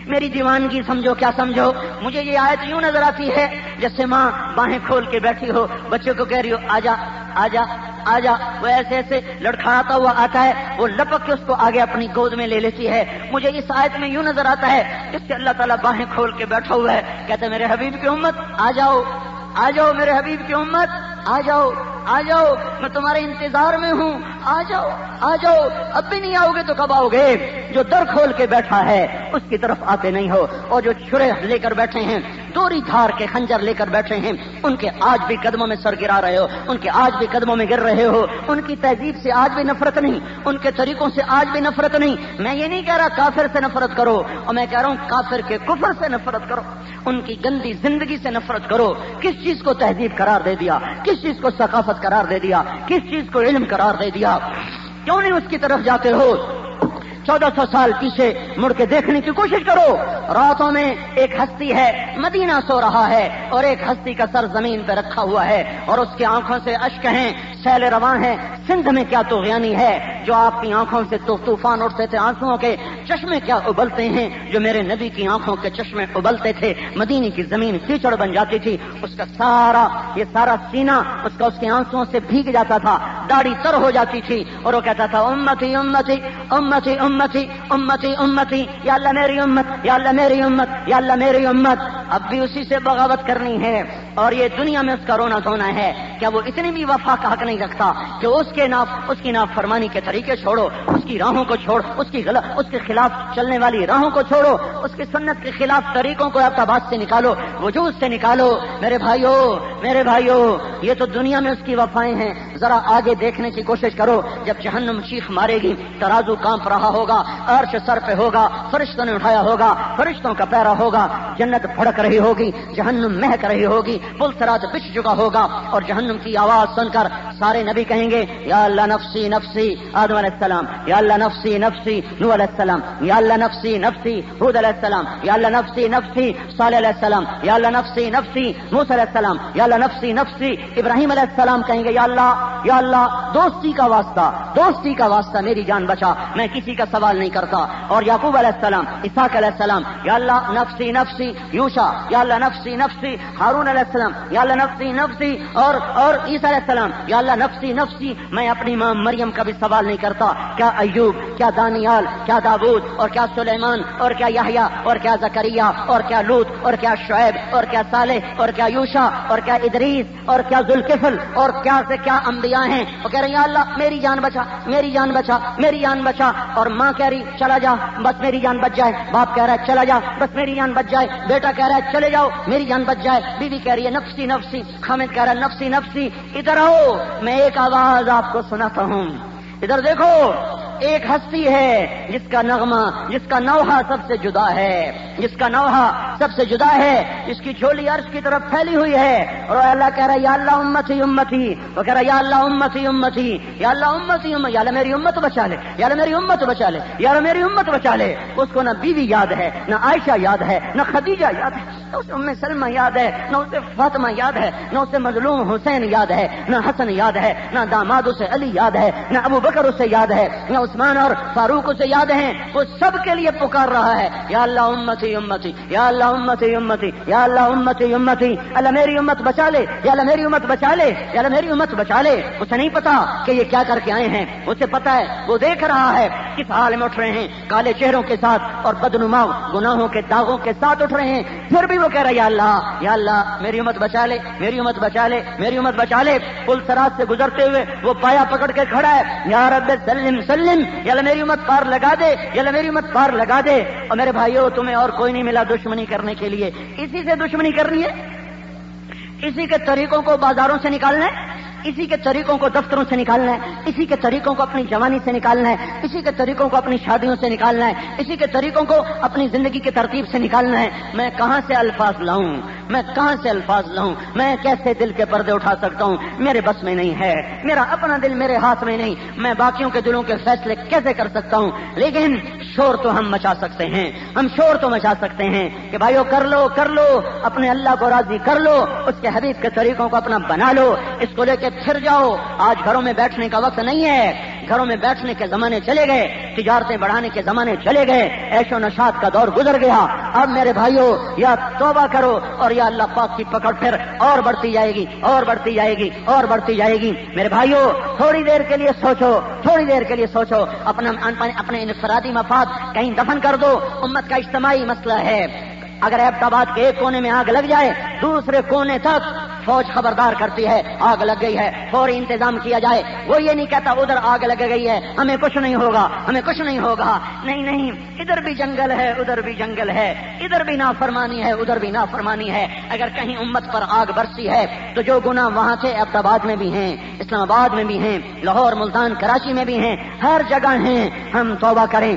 میری دیوانگی سمجھو، کیا سمجھو؟ مجھے یہ آیت یوں نظر آتی ہے جیسے ماں باہیں کھول کے بیٹھی ہو، بچے کو کہہ رہی ہو آجا آجا آجا. وہ ایسے ایسے لڑکھڑاتا ہوا آتا ہے، وہ لپک کے اس کو آگے اپنی گود میں لے لیتی ہے. مجھے اس آیت میں یوں نظر آتا ہے جس سے اللہ تعالیٰ باہیں کھول کے بیٹھا ہوا ہے، کہتا ہے میرے حبیب کی امت آ جاؤ، آ جاؤ میرے حبیب کی امت، آ جاؤ آ جاؤ، میں تمہارے انتظار میں ہوں، آ جاؤ آ جاؤ. اب بھی نہیں آؤ گے تو کب آؤ گے؟ جو در کھول کے بیٹھا ہے اس کی طرف آتے نہیں ہو، اور جو چھرے لے کر بیٹھے ہیں، دوری دھار کے خنجر لے کر بیٹھے ہیں، ان کے آج بھی قدموں میں سر گرا رہے ہو، ان کے آج بھی قدموں میں گر رہے ہو. ان کی تہذیب سے آج بھی نفرت نہیں، ان کے طریقوں سے آج بھی نفرت نہیں. میں یہ نہیں کہہ رہا کافر سے نفرت کرو، اور میں کہہ رہا ہوں کافر کے کفر سے نفرت کرو، ان کی گندی زندگی سے نفرت کرو. کس چیز کو تہذیب قرار دے دیا؟ کس چیز کو ثقافت قرار دے دیا؟ کس چیز کو علم قرار دے دیا؟ کیوں نہیں اس کی طرف جاتے ہو؟ 1400 سال پیچھے مڑ کے دیکھنے کی کوشش کرو. راتوں میں ایک ہستی ہے، مدینہ سو رہا ہے، اور ایک ہستی کا سر زمین پہ رکھا ہوا ہے، اور اس کی آنکھوں سے اشک ہیں، سیل رواں ہیں. سندھ میں کیا طغیانی ہے جو آپ کی آنکھوں سے طوفان اٹھتے تھے آنسوؤں کے، چشمے کیا ابلتے ہیں جو میرے نبی کی آنکھوں کے چشمے ابلتے تھے. مدینے کی زمین کیچڑ بن جاتی تھی، اس کا سارا سینہ اس کے آنسوؤں سے بھیگ جاتا تھا، داڑھی تر ہو جاتی تھی، اور وہ کہتا تھا امتی امتی امتی امتی امتی امتی، یا اللہ میری امت، یا اللہ میری امت، یا اللہ میری امت. اب بھی اسی سے بغاوت کرنی ہے، اور یہ دنیا میں اس کا رونا دھونا ہے. کیا وہ اتنی بھی وفا کا حق نہیں رکھتا کہ اس کی نافرمانی کے طریقے چھوڑو، اس کی راہوں کو چھوڑ، اس کے خلاف چلنے والی راہوں کو چھوڑو، اس کی سنت کے خلاف طریقوں کو ارتباط سے نکالو، وجود سے نکالو. میرے بھائیو یہ تو دنیا میں اس کی وفائیں ہیں. ذرا آگے دیکھنے کی کوشش کرو. جب جہنم چیخ مارے گی، ترازو کانپ رہا ہوگا، عرش سر پہ ہوگا، فرشتوں نے اٹھایا ہوگا، فرشتوں کا پیرا ہوگا، جنت بھڑک رہی ہوگی، جہنم مہک رہی ہوگی، پل صراط بچھ چکا ہوگا، اور جہنم کی آواز سن کر سارے نبی کہیں گے یا اللہ نفسی نفسی آدم علیہ السلام، یا اللہ نفسی نفسی نوح علیہ السلام، یا اللہ نفسی نفسی ہود علیہ السلام، یا اللہ نفسی نفسی صالح علیہ السلام، یا اللہ نفسی نفسی موسیٰ علیہ السلام، یا اللہ نفسی نفسی ابراہیم علیہ السلام کہیں گے یا اللہ دوستی کا واسطہ میری جان بچا، میں کسی کا سوال نہیں کرتا. اور یعقوب علیہ السلام، اسحاق علیہ السلام، یا اللہ نفسی نفسی یوشع، یا اللہ نفسی نفسی ہارون علیہ السلام، یا اللہ نفسی نفسی اور عیسیٰ علیہ السلام، یا اللہ نفسی نفسی میں اپنی ماں مریم کا بھی سوال نہیں کرتا. کیا ایوب، کیا دانیال، کیا داؤد، اور کیا سلیمان، اور کیا یحییٰ، اور کیا زکریا، اور کیا لوط، اور کیا شعیب، اور کیا صالح، اور کیا یوشع، اور کیا ادریس، اور کیا ذوالکفل، اور کیا سے کیا انبیاء ہیں. وہ کہہ رہے ہیں یا اللہ میری جان بچا، میری جان بچا، میری جان بچا. اور ماں کہہ رہی چلا جا بس میری جان بچ جائے، باپ کہہ رہا ہے چلا جا بس میری جان بچ جائے، بیٹا کہہ رہا ہے چلے جاؤ میری جان بچ جائے، بیوی کہہ رہی ہے نفسی نفسی، حامد کہہ رہا ہے نفسی نفسی. ادھر آؤ میں ایک آواز آپ کو سناتا ہوں. ادھر دیکھو ایک ہستی ہے جس کا نغمہ، جس کا نوحہ سب سے جدا ہے، جس کا نوحہ سب سے جدا ہے، جس کی جھولی عرش کی طرف پھیلی ہوئی ہے. اور اللہ کہہ رہا ہے یا اللہ امتی امتی، وہ کہہ رہا ہے یا اللہ امتی امتی، یا اللہ امتی امتی، یا اللہ میری امت بچا لے، یا اللہ میری امت بچا لے، یا اللہ میری امت بچا لے. اس کو نہ بیوی یاد ہے، نہ عائشہ یاد ہے، نہ خدیجہ یاد ہے، نہ اسے ام سلمہ یاد ہے، نہ اسے فاطمہ یاد ہے، نہ اسے مظلوم حسین یاد ہے، نہ حسن یاد ہے، نہ داماد اسے علی یاد ہے، نہ ابو بکر اسے یاد ہے، نہ عثمان اور فاروق اسے یاد ہیں. وہ سب کے لیے پکار رہا ہے یا اللہ امتی امتی، یا اللہ امتی امتی، یا اللہ امتی امتی. اللہ میری امت بچا لے، یا اللہ میری امت بچا لے، یا اللہ میری امت بچا لے. اسے نہیں پتا کہ یہ کیا کر کے آئے ہیں، اسے پتا ہے، وہ دیکھ رہا ہے کس حال میں اٹھ رہے ہیں، کالے چہروں کے ساتھ اور بدنما گناہوں کے داغوں کے ساتھ اٹھ رہے ہیں. پھر بھی وہ کہہ رہا ہے یا اللہ میری امت بچا لے، میری امت بچا لے، میری امت بچا لے. پل صراط سے گزرتے ہوئے وہ پایا پکڑ کے کھڑا ہے یا رب سلم سلم، یا اللہ میری امت پار لگا دے، یا اللہ میری امت پار لگا دے. اور میرے بھائیوں تمہیں اور کوئی نہیں ملا دشمنی کرنے کے لیے، اسی سے دشمنی کرنی ہے، اسی کے طریقوں کو بازاروں سے نکالنا ہے، اسی کے طریقوں کو دفتروں سے نکالنا ہے، اسی کے طریقوں کو اپنی جوانی سے نکالنا ہے، اسی کے طریقوں کو اپنی شادیوں سے نکالنا ہے، اسی کے طریقوں کو اپنی زندگی کی ترتیب سے نکالنا ہے. میں کہاں سے الفاظ لاؤں، میں کہاں سے الفاظ لاؤں، میں کیسے دل کے پردے اٹھا سکتا ہوں، میرے بس میں نہیں ہے، میرا اپنا دل میرے ہاتھ میں نہیں، میں باقیوں کے دلوں کے فیصلے کیسے کر سکتا ہوں. لیکن شور تو ہم مچا سکتے ہیں، ہم شور تو مچا سکتے ہیں کہ بھائیو کر لو اپنے اللہ کو راضی کر لو، اس کے حبیب کے طریقوں کو اپنا بنا لو، اس کو لے کے پھر جاؤ. آج گھروں میں بیٹھنے کا وقت نہیں ہے، گھروں میں بیٹھنے کے زمانے چلے گئے، تجارتیں بڑھانے کے زمانے چلے گئے، عیش و نشاط کا دور گزر گیا. اب میرے بھائیو یا توبہ کرو اور یا اللہ پاک کی پکڑ پھر اور بڑھتی جائے گی اور بڑھتی جائے گی اور بڑھتی جائے گی. میرے بھائیو تھوڑی دیر کے لیے سوچو، تھوڑی دیر کے لیے سوچو، اپنے انفرادی مفاد کہیں دفن کر دو. امت کا اجتماعی مسئلہ ہے. اگر ایبٹ آباد کے ایک کونے میں آگ لگ جائے دوسرے کونے تک فوج خبردار کرتی ہے آگ لگ گئی ہے، فوری انتظام کیا جائے. وہ یہ نہیں کہتا ادھر آگ لگ گئی ہے ہمیں کچھ نہیں ہوگا، ہمیں کچھ نہیں ہوگا. نہیں، ادھر بھی جنگل ہے ادھر بھی جنگل ہے، ادھر بھی نافرمانی ہے ادھر بھی نافرمانی ہے. اگر کہیں امت پر آگ برسی ہے تو جو گناہ وہاں تھے ایبٹ آباد میں بھی ہیں، اسلام آباد میں بھی ہیں، لاہور ملتان کراچی میں بھی ہیں، ہر جگہ ہیں. ہم توبہ کریں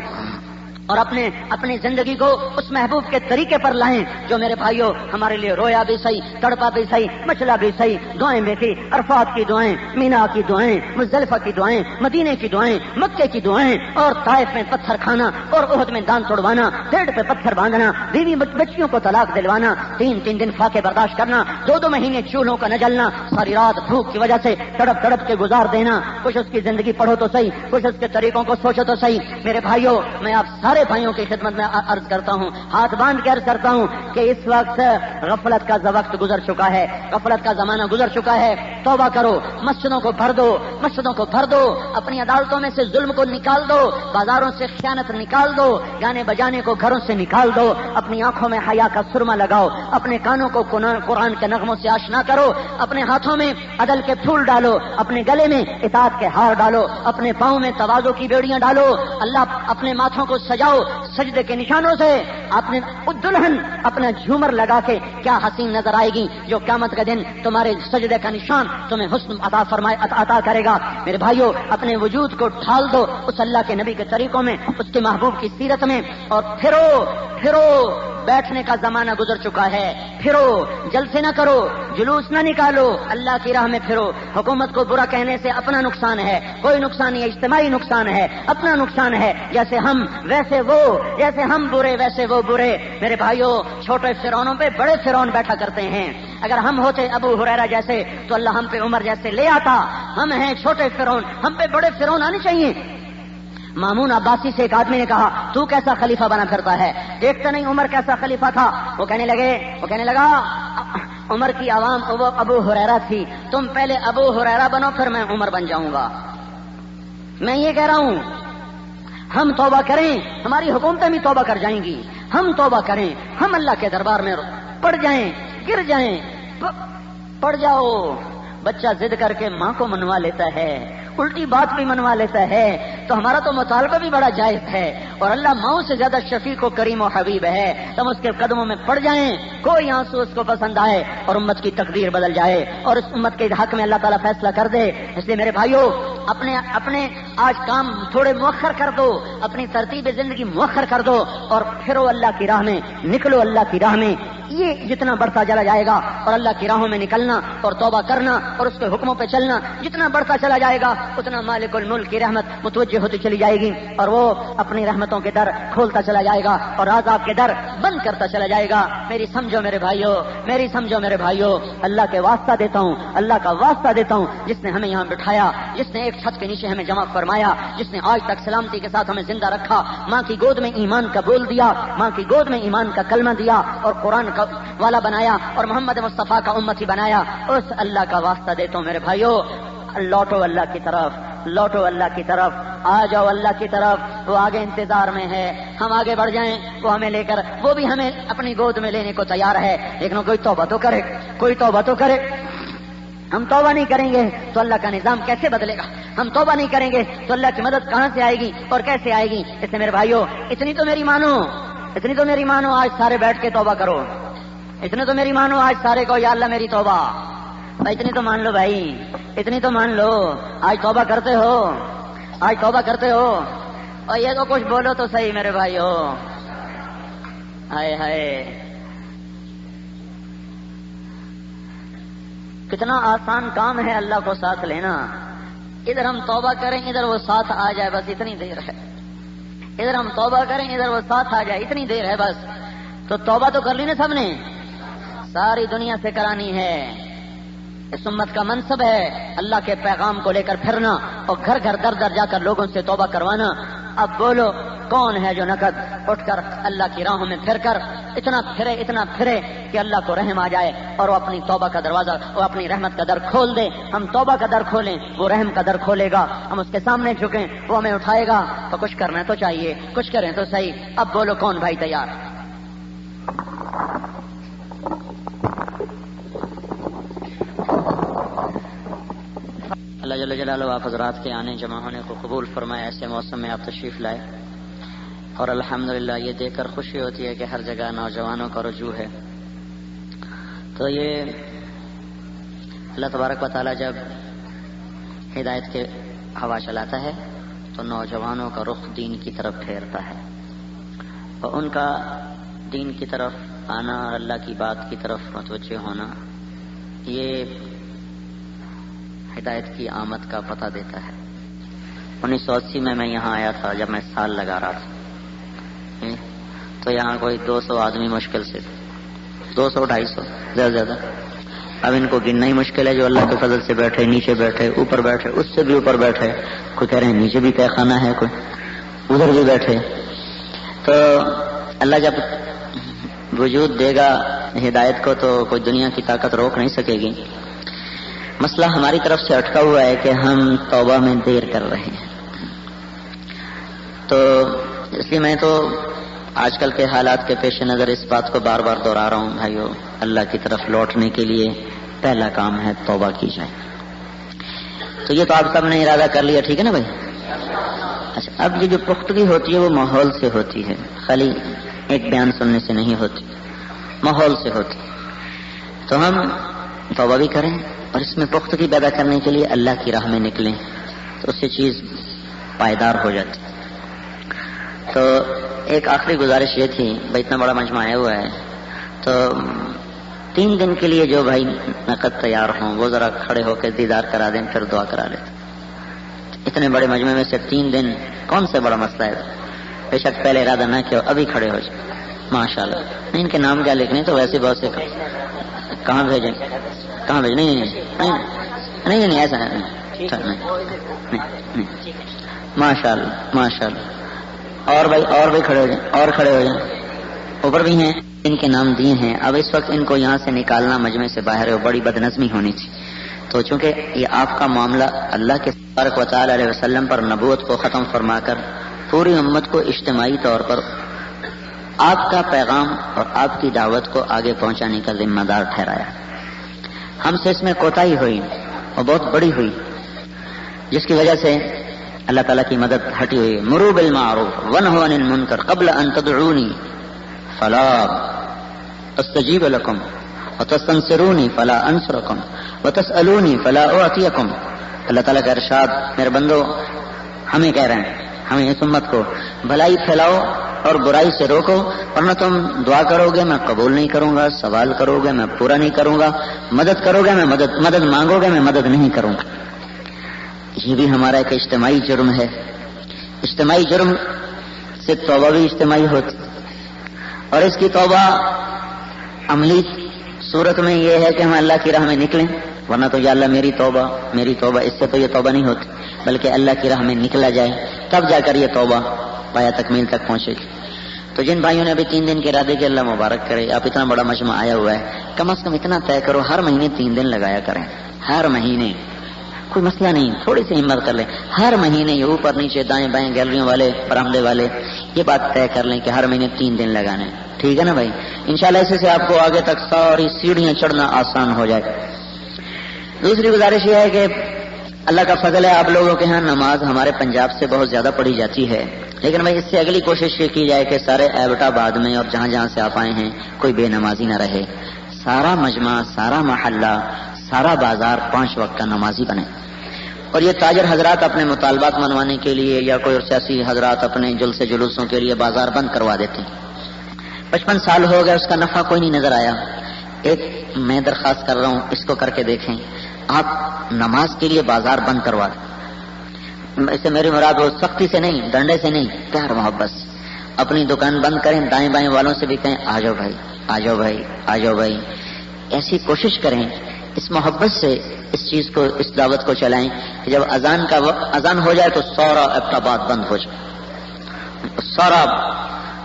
اور اپنی زندگی کو اس محبوب کے طریقے پر لائیں جو میرے بھائیوں ہمارے لیے رویا بھی صحیح، تڑپا بھی صحیح، مچلا بھی صحیح، دعائیں بھی تھی، عرفات کی دعائیں، مینا کی دعائیں، مزدلفہ کی دعائیں، مدینے کی دعائیں، مکے کی دعائیں، اور طائف میں پتھر کھانا اور احد میں دان توڑوانا، پیڑ پہ پتھر باندھنا، بیوی بچیوں کو طلاق دلوانا، 3 دن فاقے برداشت کرنا، 2 مہینے چولہوں کا نہ جلنا، ساری رات بھوک کی وجہ سے تڑپ کے گزار دینا. کچھ اس کی زندگی پڑھو تو صحیح، کچھ اس کے طریقوں کو سوچو تو صحیح. میرے بھائیوں میں آپ سارے بھائیوں کی خدمت میں عرض کرتا ہوں، ہاتھ باندھ کے عرض کرتا ہوں کہ اس وقت غفلت کا وقت گزر چکا ہے، غفلت کا زمانہ گزر چکا ہے. توبہ کرو، مسجدوں کو بھر دو، اپنی عدالتوں میں سے ظلم کو نکال دو، بازاروں سے خیانت نکال دو، گانے بجانے کو گھروں سے نکال دو، اپنی آنکھوں میں حیا کا سرما لگاؤ، اپنے کانوں کو قرآن کے نغموں سے آشنا کرو، اپنے ہاتھوں میں عدل کے پھول ڈالو، اپنے گلے میں اطاعت کے ہار ڈالو، اپنے پاؤں میں تواضع کی بیڑیاں ڈالو. اللہ اپنے ماتھوں کو سجاؤ سجدے کے نشانوں سے. اپنے دلہن اپنا جھومر لگا کے کیا حسین نظر آئے گی جو قیامت کا دن تمہارے سجدے کا نشان تمہیں حسن عطا کرے گا. میرے بھائیوں اپنے وجود کو ڈھال دو اس اللہ کے نبی کے طریقوں میں، اس کے محبوب کی سیرت میں، اور پھرو بیٹھنے کا زمانہ گزر چکا ہے. پھرو، جلسے نہ کرو، جلوس نہ نکالو، اللہ کی راہ میں پھرو. حکومت کو برا کہنے سے اپنا نقصان ہے، کوئی نقصان نہیں ہے، اجتماعی نقصان ہے، اپنا نقصان ہے. جیسے ہم ویسے وہ، جیسے ہم برے ویسے وہ برے. میرے بھائیوں، چھوٹے فرعونوں پہ بڑے فرعون بیٹھا کرتے ہیں. اگر ہم ہوتے ابو ہریرہ جیسے تو اللہ ہم پہ عمر جیسے لے آتا. ہم ہیں چھوٹے فرعون، ہم پہ بڑے فرعون آنے چاہیے. مامون عباسی سے ایک آدمی نے کہا تو کیسا خلیفہ بنا پھرتا ہے، دیکھتا نہیں عمر کیسا خلیفہ تھا. وہ کہنے لگا عمر کی عوام وہ ابو ہریرہ تھی، تم پہلے ابو ہریرہ بنو پھر میں عمر بن جاؤں گا. میں یہ کہہ رہا ہوں ہم توبہ کریں، ہماری حکومتیں بھی توبہ کر جائیں گی. ہم توبہ کریں، ہم اللہ کے دربار میں پڑ جائیں، گر جائیں. پڑ جاؤ. بچہ ضد کر کے ماں کو منوا لیتا ہے، الٹی بات بھی منوا لیتا ہے، تو ہمارا تو مطالبہ بھی بڑا جائز ہے. اور اللہ ماؤں سے زیادہ شفیق و کریم و حبیب ہے. تم اس کے قدموں میں پڑ جائیں، کوئی آنسو اس کو پسند آئے اور امت کی تقدیر بدل جائے اور اس امت کے حق میں اللہ تعالیٰ فیصلہ کر دے. اس لیے میرے بھائیوں، اپنے آج کام تھوڑے مؤخر کر دو، اپنی ترتیب زندگی مؤخر کر دو اور پھرو اللہ کی راہ میں، نکلو اللہ کی راہ میں. یہ جتنا بڑھتا چلا جائے گا اور اللہ کی راہوں میں نکلنا اور توبہ کرنا اور اس کے حکموں پہ چلنا جتنا بڑھتا چلا جائے گا، اتنا مالک الملک کی رحمت متوجہ ہوتی چلی جائے گی اور وہ اپنی رحمتوں کے در کھولتا چلا جائے گا اور عذاب کے در بند کرتا چلا جائے گا. میری سمجھو میرے بھائیوں، اللہ کے واسطہ دیتا ہوں، اللہ کا واسطہ دیتا ہوں، جس نے ہمیں یہاں بٹھایا، جس نے ایک چھت کے نیچے ہمیں جمع فرمایا، جس نے آج تک سلامتی کے ساتھ ہمیں زندہ رکھا، ماں کی گود میں ایمان کا بول دیا، ماں کی گود میں ایمان کا کلمہ دیا اور قرآن کا والا بنایا اور محمد مصطفیٰ کا امتی بنایا. اس اللہ کا واسطہ دیتا ہوں میرے بھائیوں. لوٹو اللہ کی طرف، لوٹو اللہ کی طرف، آ جاؤ اللہ کی طرف. وہ آگے انتظار میں ہے، ہم آگے بڑھ جائیں، وہ ہمیں لے کر، وہ بھی ہمیں اپنی گود میں لینے کو تیار ہے. لیکن کوئی توبہ تو کرے. ہم توبہ نہیں کریں گے تو اللہ کا نظام کیسے بدلے گا؟ ہم توبہ نہیں کریں گے تو اللہ کی مدد کہاں سے آئے گی اور کیسے آئے گی؟ اس لیے میرے بھائیوں، اتنی تو میری مانو، آج سارے بیٹھ کے توبہ کرو. اتنے تو میری مانو، آج سارے کو یا اللہ میری توبہ. اتنی تو مان لو بھائی، اتنی تو مان لو. آج توبہ کرتے ہو. اور یہ تو کچھ بولو تو صحیح میرے بھائیو. ہائے ہائے، کتنا آسان کام ہے اللہ کو ساتھ لینا. ادھر ہم توبہ کریں، ادھر وہ ساتھ آ جائے، بس اتنی دیر ہے. ادھر ہم توبہ کریں، ادھر وہ ساتھ آ جائے، اتنی دیر ہے بس. تو توبہ تو کر لی نا سب نے، ساری دنیا سے کرانی ہے. اس امت کا منصب ہے اللہ کے پیغام کو لے کر پھرنا اور گھر گھر در در جا کر لوگوں سے توبہ کروانا. اب بولو کون ہے جو نقد اٹھ کر اللہ کی راہوں میں پھر کر اتنا پھرے کہ اللہ کو رحم آ جائے اور وہ اپنی توبہ کا دروازہ، وہ اپنی رحمت کا در کھول دے. ہم توبہ کا در کھولیں، وہ رحم کا در کھولے گا. ہم اس کے سامنے جھکیں، وہ ہمیں اٹھائے گا. تو کچھ کرنا تو چاہیے، کچھ کریں تو صحیح. اب بولو کون بھائی تیار؟ اللہ جل جلالہ آپ حضرات کے آنے جمع ہونے کو قبول فرمائے. ایسے موسم میں آپ تشریف لائے اور الحمدللہ یہ دیکھ کر خوشی ہوتی ہے کہ ہر جگہ نوجوانوں کا رجوع ہے. تو یہ اللہ تبارک و تعالیٰ جب ہدایت کے ہوا چلاتا ہے تو نوجوانوں کا رخ دین کی طرف پھیرتا ہے اور ان کا دین کی طرف آنا اور اللہ کی بات کی طرف متوجہ ہونا یہ ہدایت کی آمد کا پتہ دیتا ہے. 1980 میں یہاں آیا تھا. جب میں سال لگا رہا تھا تو یہاں کوئی 200 آدمی مشکل سے، 200-250 زیادہ. اب ان کو گننا ہی مشکل ہے جو اللہ کے فضل سے بیٹھے، نیچے بیٹھے، اوپر بیٹھے، اس سے بھی اوپر بیٹھے. کوئی کہہ رہے ہیں نیچے بھی طے خانہ ہے، کوئی ادھر بھی بیٹھے. تو اللہ جب وجود دے گا ہدایت کو تو کوئی دنیا کی طاقت روک نہیں سکے گی. مسئلہ ہماری طرف سے اٹکا ہوا ہے کہ ہم توبہ میں دیر کر رہے ہیں. تو اس لیے میں تو آج کل کے حالات کے پیش نظر اس بات کو بار بار دہرا رہا ہوں بھائیو، اللہ کی طرف لوٹنے کے لیے پہلا کام ہے توبہ کی جائے. تو یہ تو آپ سب نے ارادہ کر لیا، ٹھیک ہے نا بھائی؟ اچھا، اب یہ جو پختگی ہوتی ہے وہ ماحول سے ہوتی ہے، خالی ایک بیان سننے سے نہیں ہوتی، ماحول سے ہوتی. تو ہم توبہ بھی کریں اور اس میں پختگی پیدا کرنے کے لیے اللہ کی راہ میں نکلیں تو اس سے چیز پائیدار ہو جاتی. تو ایک آخری گزارش یہ تھی، بھائی اتنا بڑا مجمع آیا ہوا ہے تو 3 دن کے لیے جو بھائی نقد تیار ہوں وہ ذرا کھڑے ہو کے دیدار کرا دیں، پھر دعا کرا لیں. اتنے بڑے مجمع میں سے 3 دن کون سے بڑا مسئلہ ہے؟ بے شک پہلے ارادہ نہ کیا، ابھی کھڑے ہو جائیں. ماشاء اللہ. نہیں ان کے نام کیا لکھنے تو ویسے بہت سے کہاں بھیجیں، کہاں بھیجیں؟ نہیں ایسا نہیں. ماشاء اللہ ماشاء اللہ. اور بھائی کھڑے ہو جائیں، اور کھڑے ہو جائیں. اوپر بھی ہیں ان کے نام دیے ہیں. اب اس وقت ان کو یہاں سے نکالنا مجمع سے باہر ہے، بڑی بدنظمی ہونی تھی. تو چونکہ یہ آپ کا معاملہ اللہ کے تبارک و تعالی علیہ وسلم پر نبوت کو ختم فرما کر پوری امت کو اجتماعی طور پر آپ کا پیغام اور آپ کی دعوت کو آگے پہنچانے کا ذمہ دار ٹھہرایا. ہم سے اس میں کوتاہی ہوئی اور بہت بڑی ہوئی، جس کی وجہ سے اللہ تعالیٰ کی مدد ہٹی ہوئی. مروا بالمعروف ونہوا عن المنکر قبل ان تدعونی فلا استجیب لکم وتستنصرونی فلا انصرکم وتسألونی فلا اعطیکم. اللہ تعالیٰ کا ارشاد، میرے بندو ہمیں کہہ رہے ہیں، ہمیں اس امت کو بھلائی پھیلاؤ اور برائی سے روکو، ورنہ تم دعا کرو گے میں قبول نہیں کروں گا، سوال کرو گے میں پورا نہیں کروں گا، مدد کرو گے میں مدد مانگو گے میں مدد نہیں کروں گا. یہ بھی ہمارا ایک اجتماعی جرم ہے. اجتماعی جرم سے توبہ بھی اجتماعی ہوتی، اور اس کی توبہ عملی صورت میں یہ ہے کہ ہم اللہ کی راہ میں نکلیں، ورنہ تو یا اللہ میری توبہ، اس سے تو یہ توبہ نہیں ہوتی، بلکہ اللہ کی راہ میں نکلا جائے تب جا کر یہ توبہ پایا تکمیل تک پہنچے گی. تو جن بھائیوں نے ابھی 3 دن کے ارادے کے اللہ مبارک کرے، آپ اتنا بڑا مجمع آیا ہوا ہے، کم از کم اتنا طے کرو ہر مہینے 3 دن لگایا کریں. ہر مہینے کوئی مسئلہ نہیں، تھوڑی سی ہمت کر لیں. ہر مہینے یہ اوپر نیچے دائیں بائیں گیلریوں والے برآمدے والے یہ بات طے کر لیں کہ ہر مہینے 3 دن لگانے. ٹھیک ہے نا بھائی؟ انشاءاللہ اس سے آپ کو آگے تک ساری سیڑھیاں چڑھنا آسان ہو جائے. دوسری گزارش یہ ہے کہ اللہ کا فضل ہے آپ لوگوں کے ہاں نماز ہمارے پنجاب سے بہت زیادہ پڑھی جاتی ہے، لیکن بھائی اس سے اگلی کوشش یہ کی جائے کہ سارے ایبٹ آباد میں اور جہاں جہاں سے آپ آئے ہیں کوئی بے نمازی نہ رہے. سارا مجمع، سارا محلہ، سارا بازار 5 وقت کا نمازی بنے. اور یہ تاجر حضرات اپنے مطالبات منوانے کے لیے یا کوئی سیاسی حضرات اپنے جلسے جلوسوں کے لیے بازار بند کروا دیتے ہیں. 55 سال ہو گئے، اس کا نفع کوئی نہیں نظر آیا. ایک میں درخواست کر رہا ہوں، اس کو کر کے دیکھیں. آپ نماز کے لیے بازار بند کروا دیں. اس سے میری مراد وہ سختی سے نہیں، ڈنڈے سے نہیں، پیار محبت سے. اپنی دکان بند کریں، دائیں بائیں والوں سے بھی کہیں آ جاؤ بھائی، آ جاؤ بھائی، آ جاؤ بھائی. ایسی کوشش کریں، اس محبت سے اس چیز کو، اس دعوت کو چلائیں کہ جب اذان ہو جائے تو سارا ابتاباد بند ہو جائے. سارا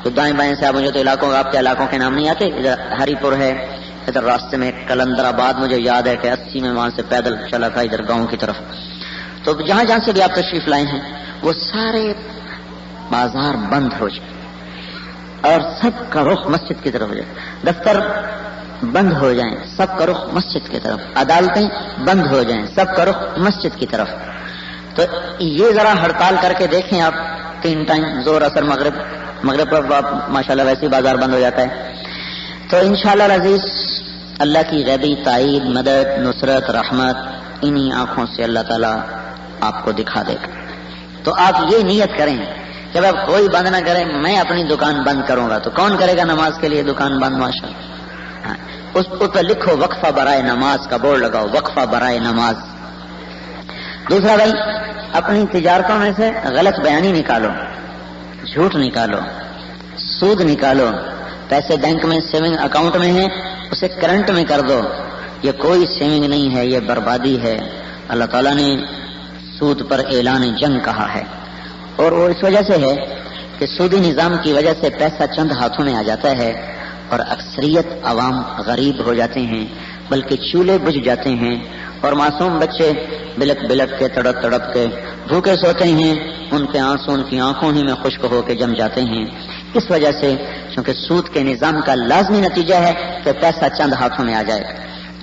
تو دائیں بائیں سے آپ مجھے تو علاقوں، آپ کے علاقوں کے نام نہیں آتے. ادھر ہری پور ہے، ادھر راستے میں کلندر آباد، مجھے یاد ہے کہ 80 میں وہاں سے پیدل چلا تھا ادھر گاؤں کی طرف. تو جہاں جہاں سے بھی آپ تشریف لائے ہیں وہ سارے بازار بند ہو جائے اور سب کا رخ مسجد کی طرف ہو جائے. دفتر بند ہو جائیں، سب کا رخ مسجد کی طرف. عدالتیں بند ہو جائیں، سب کا رخ مسجد کی طرف. تو یہ ذرا ہڑتال کر کے دیکھیں آپ. 3 ٹائم زور، اثر، مغرب پر آپ ماشاءاللہ ویسے ہی بازار بند ہو جاتا ہے. تو انشاءاللہ العزیز اللہ کی غیبی تائید، مدد، نصرت، رحمت انہی آنکھوں سے اللہ تعالیٰ آپ کو دکھا دے گا. تو آپ یہ نیت کریں کہ اب کوئی بند نہ کرے، میں اپنی دکان بند کروں گا. تو کون کرے گا نماز کے لیے دکان بند؟ ماشاءاللہ. ہاں، اس پر لکھو وقفہ برائے نماز کا بورڈ لگاؤ، وقفہ برائے نماز. دوسرا بھائی، اپنی تجارتوں میں سے غلط بیانی نکالو، جھوٹ نکالو، سود نکالو. پیسے بینک میں سیونگ اکاؤنٹ میں ہیں، اسے کرنٹ میں کر دو. یہ کوئی سیونگ نہیں ہے، یہ بربادی ہے. اللہ تعالیٰ نے سود پر اعلان جنگ کہا ہے، اور وہ اس وجہ سے ہے کہ سودی نظام کی وجہ سے پیسہ چند ہاتھوں میں آ جاتا ہے اور اکثریت عوام غریب ہو جاتے ہیں، بلکہ چولہے بجھ جاتے ہیں، اور معصوم بچے بلک بلک کے تڑپ تڑپ کے بھوکے سوتے ہیں. ان کے آنسو ان کی آنکھوں ہی میں خشک ہو کے جم جاتے ہیں. اس وجہ سے چونکہ سود کے نظام کا لازمی نتیجہ ہے کہ پیسہ چند ہاتھوں میں آ جائے.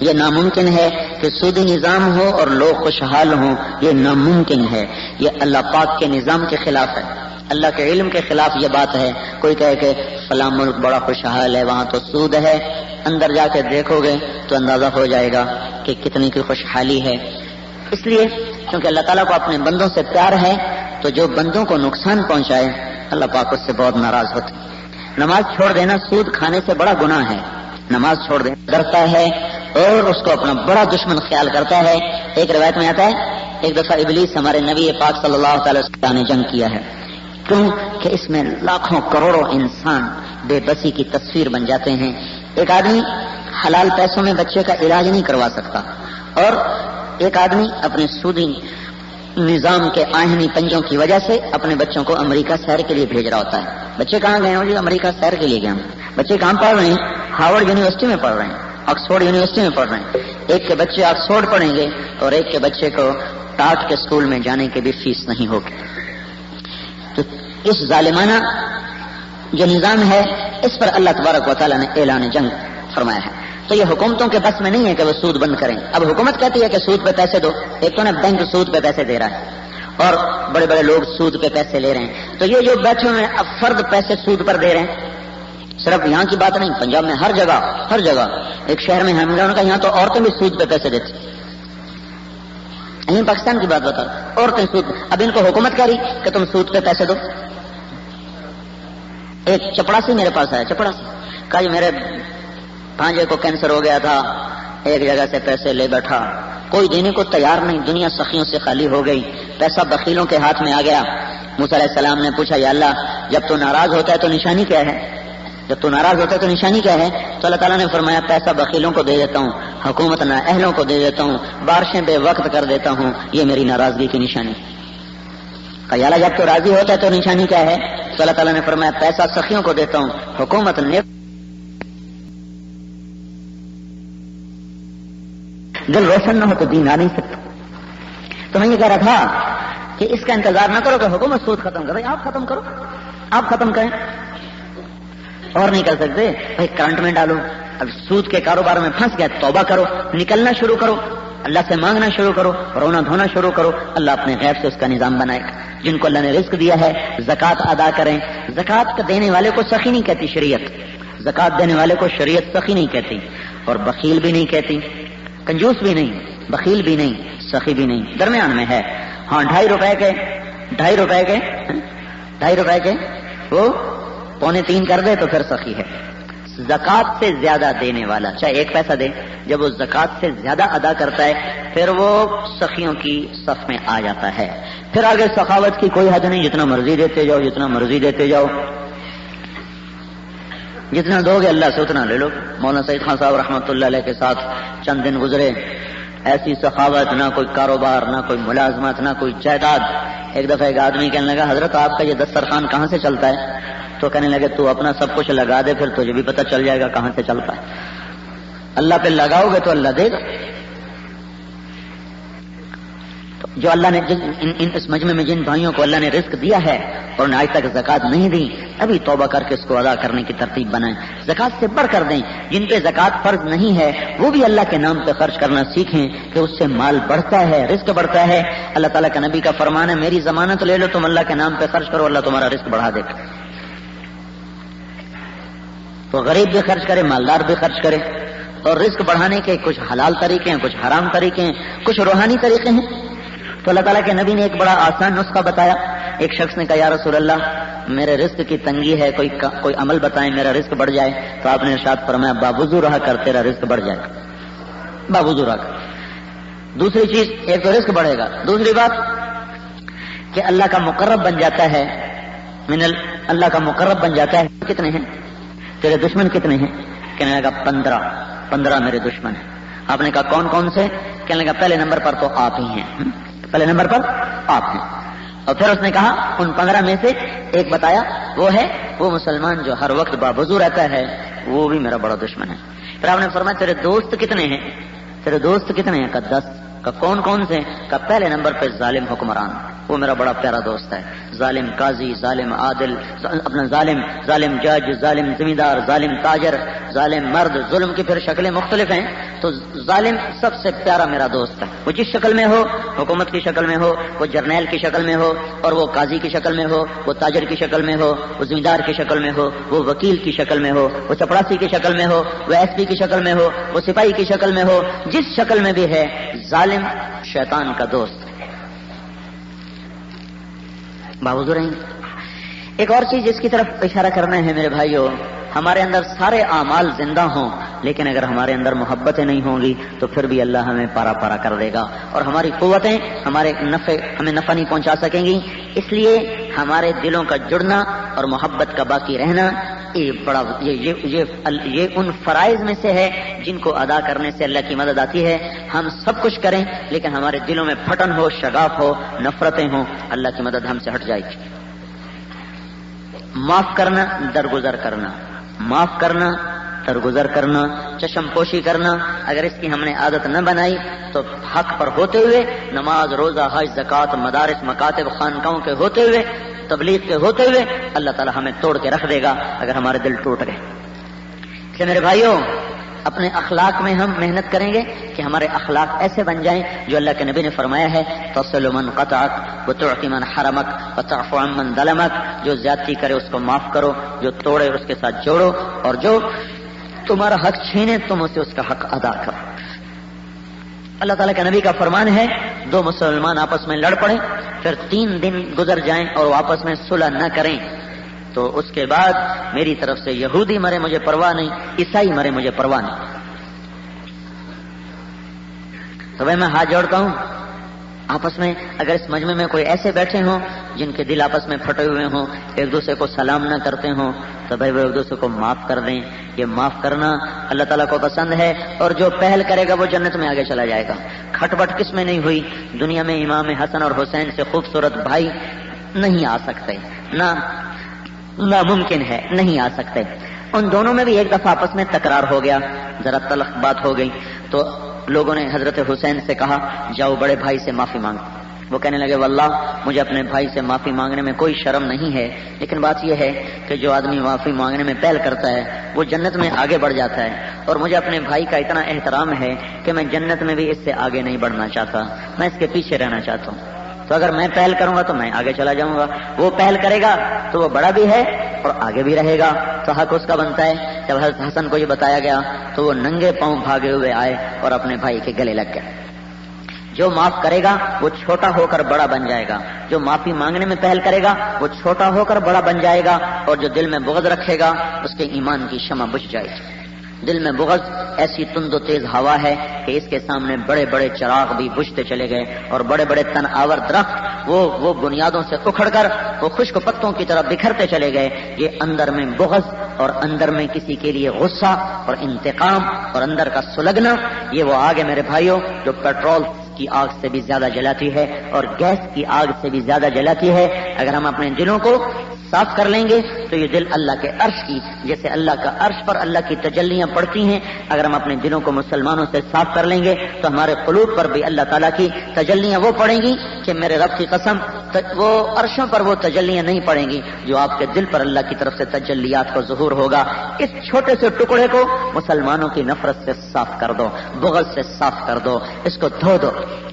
یہ ناممکن ہے کہ سودی نظام ہو اور لوگ خوشحال ہوں، یہ ناممکن ہے. یہ اللہ پاک کے نظام کے خلاف ہے، اللہ کے علم کے خلاف یہ بات ہے. کوئی کہے کہ فلاں ملک بڑا خوشحال ہے، وہاں تو سود ہے. اندر جا کے دیکھو گے تو اندازہ ہو جائے گا کہ کتنی کی خوشحالی ہے. اس لیے کیونکہ اللہ تعالیٰ کو اپنے بندوں سے پیار ہے، تو جو بندوں کو نقصان پہنچائے اللہ پاک اس سے بہت ناراض ہوتے ہیں. نماز چھوڑ دینا سود کھانے سے بڑا گناہ ہے. نماز چھوڑ دینا ڈرتا ہے اور اس کو اپنا بڑا دشمن خیال کرتا ہے. ایک روایت میں آتا ہے ایک دفعہ ابلیس ہمارے نبی پاک صلی اللہ تعالی وسلم نے جنگ کیا ہے. کیوں کہ اس میں لاکھوں کروڑوں انسان بے بسی کی تصویر بن جاتے ہیں. ایک آدمی حلال پیسوں میں بچے کا علاج نہیں کروا سکتا اور ایک آدمی اپنے سودی نظام کے آہنی پنجوں کی وجہ سے اپنے بچوں کو امریکہ سیر کے لیے بھیج رہا ہوتا ہے. بچے کہاں گئے ہوں جی؟ امریکہ سیر کے لیے گئے ہوں. بچے کہاں پڑھ رہے ہیں؟ ہارورڈ یونیورسٹی میں پڑھ رہے ہیں, آکسفورڈ یونیورسٹی میں پڑھ رہے ہیں. ایک کے بچے آکسفورڈ پڑھیں گے اور ایک کے بچے کو ٹاٹ کے اسکول میں جانے کی بھی فیس نہیں ہوگی. تو اس ظالمانہ جو نظام ہے اس پر اللہ تبارک و تعالیٰ نے اعلان جنگ فرمایا ہے. تو یہ حکومتوں کے بس میں نہیں ہے کہ وہ سود بند کریں. اب حکومت کہتی ہے کہ سود پہ پیسے دو. ایک تو نا بینک سود پہ پیسے دے رہا ہے اور بڑے بڑے لوگ سود پہ پیسے لے رہے ہیں. تو یہ جو بیٹھے ہوئے اب فرد پیسے سود پر دے رہے ہیں. صرف یہاں کی بات نہیں, پنجاب میں ہر جگہ ایک شہر میں ہم نے کہا یہاں تو عورتیں بھی سود پہ پیسے دیتی. یہیں پاکستان کی بات بتا, عورتیں سود. اب ان کو حکومت کہہ رہی کہ تم سود پہ پیسے دو. ایک چپڑاسی میرے پاس آیا, چپڑاسی کہا جی میرے بھانجے کو کینسر ہو گیا تھا, ایک جگہ سے پیسے لے بیٹھا, کوئی دینے کو تیار نہیں, دنیا سخیوں سے خالی ہو گئی, پیسہ بخیلوں کے ہاتھ میں آ گیا. موسیٰ علیہ السلام نے پوچھا یا اللہ جب تو ناراض ہوتا ہے تو نشانی کیا ہے؟ جب تو ناراض ہوتا ہے تو نشانی کیا ہے؟ تو اللہ تعالیٰ نے فرمایا پیسہ بخیلوں کو دے دیتا ہوں, حکومت نا اہلوں کو دے دیتا ہوں, بارشیں بے وقت کر دیتا ہوں, یہ میری ناراضگی کی نشانی. یا اللہ جب تو راضی ہوتا ہے تو نشانی کیا ہے؟ تو اللہ تعالیٰ نے فرمایا پیسہ سخیوں کو دیتا ہوں, حکومت نے دل روشن نہ ہو تو دین آ نہیں سکتا. تو میں یہ کہہ رہا تھا کہ اس کا انتظار نہ کرو کہ حکومت سود ختم کرے, آپ ختم کرو, آپ ختم کریں. اور نہیں کر سکتے بھائی کرنٹ میں ڈالو. اب سود کے کاروبار میں پھنس گیا, توبہ کرو, نکلنا شروع کرو, اللہ سے مانگنا شروع کرو, رونا دھونا شروع کرو. اللہ اپنے غیر سے اس کا نظام بنائے. جن کو اللہ نے رزق دیا ہے زکوٰۃ ادا کریں. زکوٰۃ دینے والے کو سخی نہیں کہتی شریعت, زکوٰۃ دینے والے کو شریعت سخی نہیں کہتی اور بخیل بھی نہیں کہتی, کنجوس بھی نہیں, بخیل بھی نہیں, سخی بھی نہیں, درمیان میں ہے. ہاں 2.5 روپے کے وہ 2.25 کر دے تو پھر سخی ہے. زکوٰۃ سے زیادہ دینے والا چاہے 1 پیسہ دے, جب وہ زکوٰۃ سے زیادہ ادا کرتا ہے پھر وہ سخیوں کی صف میں آ جاتا ہے. پھر آگے سخاوت کی کوئی حد نہیں, جتنا مرضی دیتے جاؤ, جتنا مرضی دیتے جاؤ, جتنا دو گے اللہ سے اتنا لے لو. مولانا سعید خان صاحب رحمۃ اللہ علیہ کے ساتھ چند دن گزرے, ایسی سخاوت, نہ کوئی کاروبار, نہ کوئی ملازمت, نہ کوئی جائیداد. ایک دفعہ ایک آدمی کہنے لگا حضرت آپ کا یہ دسترخوان کہاں سے چلتا ہے؟ تو کہنے لگے تو اپنا سب کچھ لگا دے, پھر تجھے بھی پتہ چل جائے گا کہاں سے چلتا ہے. اللہ پہ لگاؤ گے تو اللہ دے گا. جو اللہ نے اس مجمع میں جن بھائیوں کو اللہ نے رزق دیا ہے اور نے آج تک زکوٰۃ نہیں دی, ابھی توبہ کر کے اس کو ادا کرنے کی ترتیب بنائیں. زکوٰۃ سے بڑھ کر دیں. جن پہ زکوٰۃ فرض نہیں ہے وہ بھی اللہ کے نام پہ خرچ کرنا سیکھیں کہ اس سے مال بڑھتا ہے, رزق بڑھتا ہے. اللہ تعالیٰ کا نبی کا فرمان ہے میری ضمانت لے لو, تم اللہ کے نام پہ خرچ کرو, اللہ تمہارا رزق بڑھا دے گا. تو غریب بھی خرچ کرے, مالدار بھی خرچ کرے. اور رزق بڑھانے کے کچھ حلال طریقے ہیں, کچھ حرام طریقے ہیں, کچھ روحانی طریقے ہیں. تو اللہ تعالیٰ کے نبی نے ایک بڑا آسان نسخہ بتایا. ایک شخص نے کہا یا رسول اللہ میرے رزق کی تنگی ہے, کوئی عمل بتائیں میرا رزق بڑھ جائے. تو آپ نے ارشاد فرمایا باوضو رہا کر, تیرا رزق بڑھ جائے گا, باوضو رہا کر. دوسری چیز, ایک تو رزق بڑھے گا, دوسری بات کہ اللہ کا مقرب بن جاتا ہے. اللہ کا مقرب بن جاتا ہے. کتنے ہیں تیرے دشمن, کتنے ہیں؟ کہنے لگا 15 میرے دشمن ہیں. آپ نے کہا کون کون سے؟ کہنے لگا پہلے نمبر پر تو آپ ہی ہیں, پہلے نمبر پر آپ ہیں. اور پھر اس نے کہا ان 15 میں سے ایک بتایا, وہ ہے وہ مسلمان جو ہر وقت باوضو رہتا ہے, وہ بھی میرا بڑا دشمن ہے. پھر آپ نے فرمایا تیرے دوست کتنے ہیں؟ تیرے دوست کتنے ہیں؟ کہا 10. کہا کون کون سے؟ کہا پہلے نمبر پہ ظالم حکمران, وہ میرا بڑا پیارا دوست ہے. ظالم قاضی, ظالم عادل, اپنا ظالم جج, ظالم زمیندار, ظالم تاجر, ظالم مرد. ظلم کی پھر شکلیں مختلف ہیں, تو ظالم سب سے پیارا میرا دوست ہے. وہ جس شکل میں ہو, حکومت کی شکل میں ہو, وہ جرنیل کی شکل میں ہو, اور وہ قاضی کی شکل میں ہو, وہ تاجر کی شکل میں ہو, وہ زمیندار کی شکل میں ہو, وہ وکیل کی شکل میں ہو, وہ چپڑاسی کی شکل میں ہو, وہ ایس پی کی شکل میں ہو, وہ سپاہی کی شکل میں ہو, جس شکل میں بھی ہے, ظالم شیطان کا دوست. باوضو رہیں. ایک اور چیز جس کی طرف اشارہ کرنا ہے میرے بھائیوں، ہمارے اندر سارے اعمال زندہ ہوں لیکن اگر ہمارے اندر محبتیں نہیں ہوں گی تو پھر بھی اللہ ہمیں پارا پارا کر دے گا اور ہماری قوتیں ہمیں نفع نہیں پہنچا سکیں گی. اس لیے ہمارے دلوں کا جڑنا اور محبت کا باقی رہنا یہ ان فرائض میں سے ہے جن کو ادا کرنے سے اللہ کی مدد آتی ہے. ہم سب کچھ کریں لیکن ہمارے دلوں میں پھٹن ہو، شغاف ہو، نفرتیں ہوں، اللہ کی مدد ہم سے ہٹ جائے گی. معاف کرنا، درگزر کرنا، معاف کرنا، درگزر کرنا، چشم پوشی کرنا، اگر اس کی ہم نے عادت نہ بنائی تو حق پر ہوتے ہوئے، نماز، روزہ، حج، زکوٰۃ، مدارس، مکاتب، خانقاہوں کے ہوتے ہوئے، تبلیغ کے ہوتے ہوئے اللہ تعالی ہمیں توڑ کے رکھ دے گا اگر ہمارے دل ٹوٹ گئے. اس لیے میرے بھائیوں، اپنے اخلاق میں ہم محنت کریں گے کہ ہمارے اخلاق ایسے بن جائیں جو اللہ کے نبی نے فرمایا ہے، تصل من قطعک وتعطی من حرمک وتعفو عن من ظلمک، جو زیادتی کرے اس کو معاف کرو، جو توڑے اس کے ساتھ جوڑو، اور جو تمہارا حق چھینے تم اسے اس کا حق ادا کرو. اللہ تعالیٰ کے نبی کا فرمان ہے، دو مسلمان آپس میں لڑ پڑیں، پھر 3 دن گزر جائیں اور وہ آپس میں صلح نہ کریں تو اس کے بعد میری طرف سے یہودی مرے مجھے پرواہ نہیں، عیسائی مرے مجھے پرواہ نہیں. تو بھائی میں ہاتھ جوڑتا ہوں، آپس میں اگر اس مجمع میں کوئی ایسے بیٹھے ہوں جن کے دل آپس میں پھٹے ہوئے ہوں، ایک دوسرے کو سلام نہ کرتے ہوں، تو بھائی وہ ایک دوسرے کو معاف کر دیں. یہ معاف کرنا اللہ تعالیٰ کو پسند ہے اور جو پہل کرے گا وہ جنت میں آگے چلا جائے گا. کھٹپٹ کس میں نہیں ہوئی؟ دنیا میں امام حسن اور حسین سے خوبصورت بھائی نہیں آ سکتے، ناممکن ہے، نہیں آ سکتے. ان دونوں میں بھی ایک دفعہ آپس میں تکرار ہو گیا، ذرا تلخ بات ہو گئی تو لوگوں نے حضرت حسین سے کہا جاؤ بڑے بھائی سے معافی مانگو. وہ کہنے لگے واللہ مجھے اپنے بھائی سے معافی مانگنے میں کوئی شرم نہیں ہے، لیکن بات یہ ہے کہ جو آدمی معافی مانگنے میں پہل کرتا ہے وہ جنت میں آگے بڑھ جاتا ہے، اور مجھے اپنے بھائی کا اتنا احترام ہے کہ میں جنت میں بھی اس سے آگے نہیں بڑھنا چاہتا، میں اس کے پیچھے رہنا چاہتا ہوں. تو اگر میں پہل کروں گا تو میں آگے چلا جاؤں گا، وہ پہل کرے گا تو وہ بڑا بھی ہے اور آگے بھی رہے گا، تو حق اس کا بنتا ہے. جب حضرت حسن کو یہ بتایا گیا تو وہ ننگے پاؤں بھاگے ہوئے آئے اور اپنے بھائی کے گلے لگ گئے. جو معاف کرے گا وہ چھوٹا ہو کر بڑا بن جائے گا، جو معافی مانگنے میں پہل کرے گا وہ چھوٹا ہو کر بڑا بن جائے گا، اور جو دل میں بغض رکھے گا اس کے ایمان کی شمع بجھ جائے گی. دل میں بغض ایسی تند و تیز ہوا ہے کہ اس کے سامنے بڑے بڑے چراغ بھی بجھتے چلے گئے اور بڑے بڑے تن آور درخت وہ بنیادوں سے اکھڑ کر وہ خشک پتوں کی طرف بکھرتے چلے گئے. یہ اندر میں بغض اور اندر میں کسی کے لیے غصہ اور انتقام اور اندر کا سلگنا، یہ وہ آگ ہے میرے بھائیوں جو پیٹرول کی آگ سے بھی زیادہ جلاتی ہے اور گیس کی آگ سے بھی زیادہ جلاتی ہے. اگر ہم اپنے دلوں کو صاف کر لیں گے تو یہ دل اللہ کے عرش کی، جیسے اللہ کا عرش پر اللہ کی تجلیاں پڑتی ہیں، اگر ہم اپنے دلوں کو مسلمانوں سے صاف کر لیں گے تو ہمارے قلوب پر بھی اللہ تعالیٰ کی تجلیاں وہ پڑیں گی کہ میرے رب کی قسم وہ عرشوں پر وہ تجلیاں نہیں پڑیں گی جو آپ کے دل پر اللہ کی طرف سے تجلیات کو ظہور ہوگا. اس چھوٹے سے ٹکڑے کو مسلمانوں کی نفرت سے صاف کر دو، بغض سے صاف کر دو، اس کو دھو دو.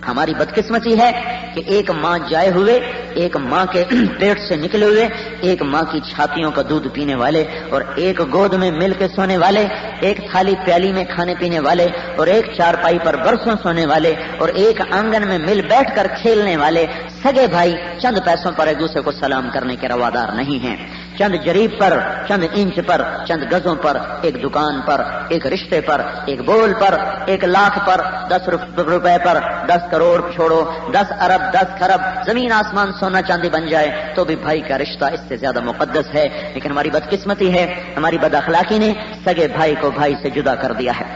ہماری بدقسمتی ہے کہ ایک ماں جائے ہوئے، ایک ماں کے پیٹ سے نکلے ہوئے، ایک ماں کی چھاتیوں کا دودھ پینے والے اور ایک گود میں مل کے سونے والے، ایک تھالی پیالی میں کھانے پینے والے اور ایک چارپائی پر برسوں سونے والے اور ایک آنگن میں مل بیٹھ کر کھیلنے والے سگے بھائی چند پیسوں پر ایک دوسرے کو سلام کرنے کے روادار نہیں ہیں. چند جریب پر، چند انچ پر، چند گزوں پر، ایک دکان پر، ایک رشتے پر، ایک بول پر، 1 لاکھ پر، 10 روپے پر، 10 کروڑ چھوڑو، 10 ارب، 10 خرب، زمین آسمان سونا چاندی بن جائے تو بھی بھائی کا رشتہ اس سے زیادہ مقدس ہے. لیکن ہماری بدقسمتی ہے، ہماری بد اخلاقی نے سگے بھائی کو بھائی سے جدا کر دیا ہے.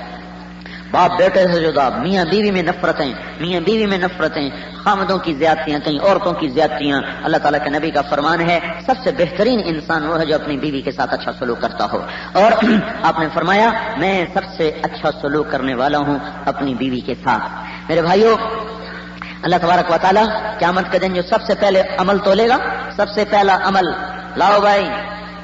باپ بیٹے سے جدا، میاں بیوی میں نفرتیں، میاں بیوی میں نفرتیں، خامدوں کی زیادتیاں، کہیں عورتوں کی زیادتیاں. اللہ تعالیٰ کے نبی کا فرمان ہے سب سے بہترین انسان وہ ہے جو اپنی بیوی کے ساتھ اچھا سلوک کرتا ہو، اور آپ نے فرمایا میں سب سے اچھا سلوک کرنے والا ہوں اپنی بیوی کے ساتھ. میرے بھائیوں، اللہ تبارک و تعالیٰ قیامت کے دن جو سب سے پہلے عمل تولے گا، سب سے پہلا عمل، لاؤ بھائی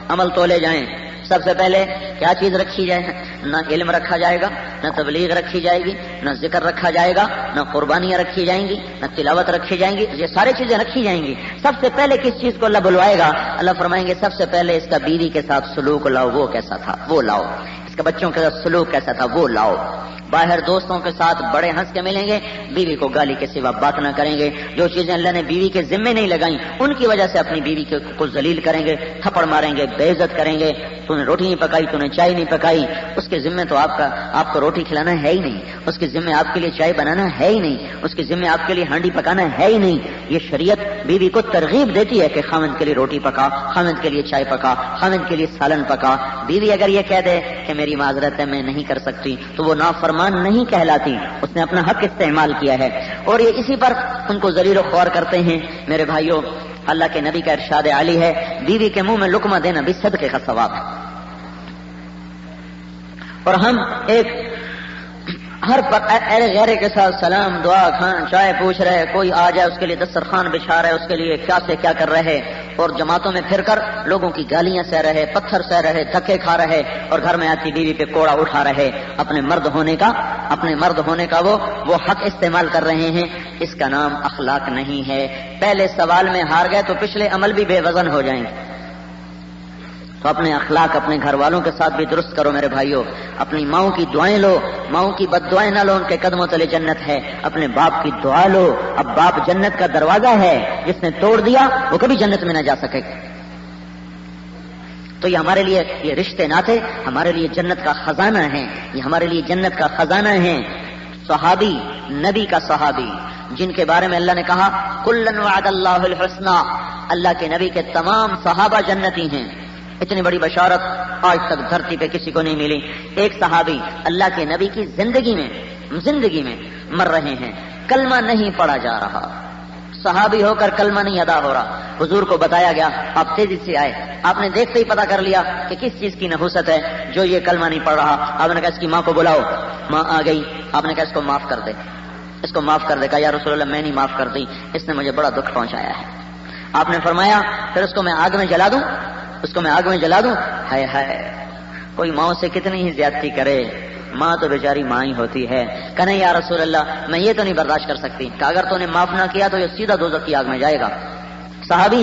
عمل تولے جائیں. سب سے پہلے کیا چیز رکھی جائے؟ نہ علم رکھا جائے گا، نہ تبلیغ رکھی جائے گی، نہ ذکر رکھا جائے گا، نہ قربانیاں رکھی جائیں گی، نہ تلاوت رکھی جائیں گی. یہ ساری چیزیں رکھی جائیں گی. سب سے پہلے کس چیز کو اللہ بلوائے گا؟ اللہ فرمائیں گے سب سے پہلے اس کا بیوی کے ساتھ سلوک لاؤ، وہ کیسا تھا وہ لاؤ. اس کا بچوں کے ساتھ سلوک کیسا تھا وہ لاؤ. باہر دوستوں کے ساتھ بڑے ہنس کے ملیں گے، بیوی کو گالی کے سوا بات نہ کریں گے، جو چیزیں اللہ نے بیوی کے ذمے نہیں لگائیں ان کی وجہ سے اپنی بیوی کو ذلیل کریں گے، تھپڑ ماریں گے، بے عزت کریں گے، تو نے روٹی نہیں پکائی، تو نے چائے نہیں پکائی، اس کے ذمے تو آپ کو روٹی کھلانا ہے ہی نہیں، اس کے ذمے آپ کے لیے چائے بنانا ہے ہی نہیں، اس کے ذمے آپ کے لیے ہانڈی پکانا ہے ہی نہیں۔ یہ شریعت بیوی کو ترغیب دیتی ہے کہ خاوند کے لیے روٹی پکا، خاوند کے لیے چائے پکا، خاوند کے لیے سالن پکا۔ بیوی اگر یہ کہہ دے کہ میری معذرت ہے میں نہیں کر سکتی تو وہ نافرمان نہیں کہلاتی، اس نے اپنا حق استعمال کیا ہے، اور یہ اسی پر ان کو ذلیل و خوار کرتے ہیں۔ میرے بھائیوں، اللہ کے نبی کا ارشاد عالی ہے، بیوی کے منہ میں لقمہ دینا بھی صدقے کا ثواب ہے۔ اور ہم ایک ہر غیرے کے ساتھ سلام دعا کھان چائے پوچھ رہے، کوئی آ جائے اس کے لیے دسترخوان بچھا رہے، اس کے لیے کیا سے کیا کر رہے، اور جماعتوں میں پھر کر لوگوں کی گالیاں سہ رہے، پتھر سہ رہے، دھکے کھا رہے، اور گھر میں آتی بیوی پہ کوڑا اٹھا رہے، اپنے مرد ہونے کا وہ حق استعمال کر رہے ہیں۔ اس کا نام اخلاق نہیں ہے۔ پہلے سوال میں ہار گئے تو پچھلے عمل بھی بے وزن ہو جائیں گے۔ تو اپنے اخلاق اپنے گھر والوں کے ساتھ بھی درست کرو میرے بھائیوں۔ اپنی ماؤں کی دعائیں لو، ماؤں کی بد دعائیں نہ لو، ان کے قدموں تلے جنت ہے۔ اپنے باپ کی دعا لو، اب باپ جنت کا دروازہ ہے، جس نے توڑ دیا وہ کبھی جنت میں نہ جا سکے۔ تو یہ ہمارے لیے یہ رشتے ناتے ہمارے لیے جنت کا خزانہ ہے، یہ ہمارے لیے جنت کا خزانہ ہے۔ صحابی، نبی کا صحابی جن کے بارے میں اللہ نے کہا کلن وعد اللہ الحسنى، اللہ کے نبی کے تمام صحابہ جنتی ہیں۔ اتنی بڑی بشارت آج تک دھرتی پہ کسی کو نہیں ملی۔ ایک صحابی اللہ کے نبی کی زندگی میں مر رہے ہیں، کلمہ نہیں پڑھا جا رہا، صحابی ہو کر کلمہ نہیں ادا ہو رہا۔ حضور کو بتایا گیا، آپ تیزی سے آئے، آپ نے دیکھتے ہی پتا کر لیا کہ کس چیز کی نحوست ہے جو یہ کلمہ نہیں پڑھ رہا۔ آپ نے کہا اس کی ماں کو بلاؤ، ماں آ گئی، آپ نے کہا اس کو معاف کر دے، اس کو معاف کر دے۔ کہا یا رسول اللہ میں نہیں معاف کر دی، اس نے مجھے بڑا دکھ پہنچایا ہے۔ آپ نے فرمایا پھر اس کو میں آگ میں جلا دوں، ہائے ہائے کوئی ماں سے کتنی ہی زیادتی کرے، ماں تو بیچاری ماں ہی ہوتی ہے۔ کہ نہیں یا رسول اللہ میں یہ تو نہیں برداشت کر سکتی کہ اگر تو نے معاف نہ کیا تو یہ سیدھا دوزخ کی آگ میں جائے گا۔ صحابی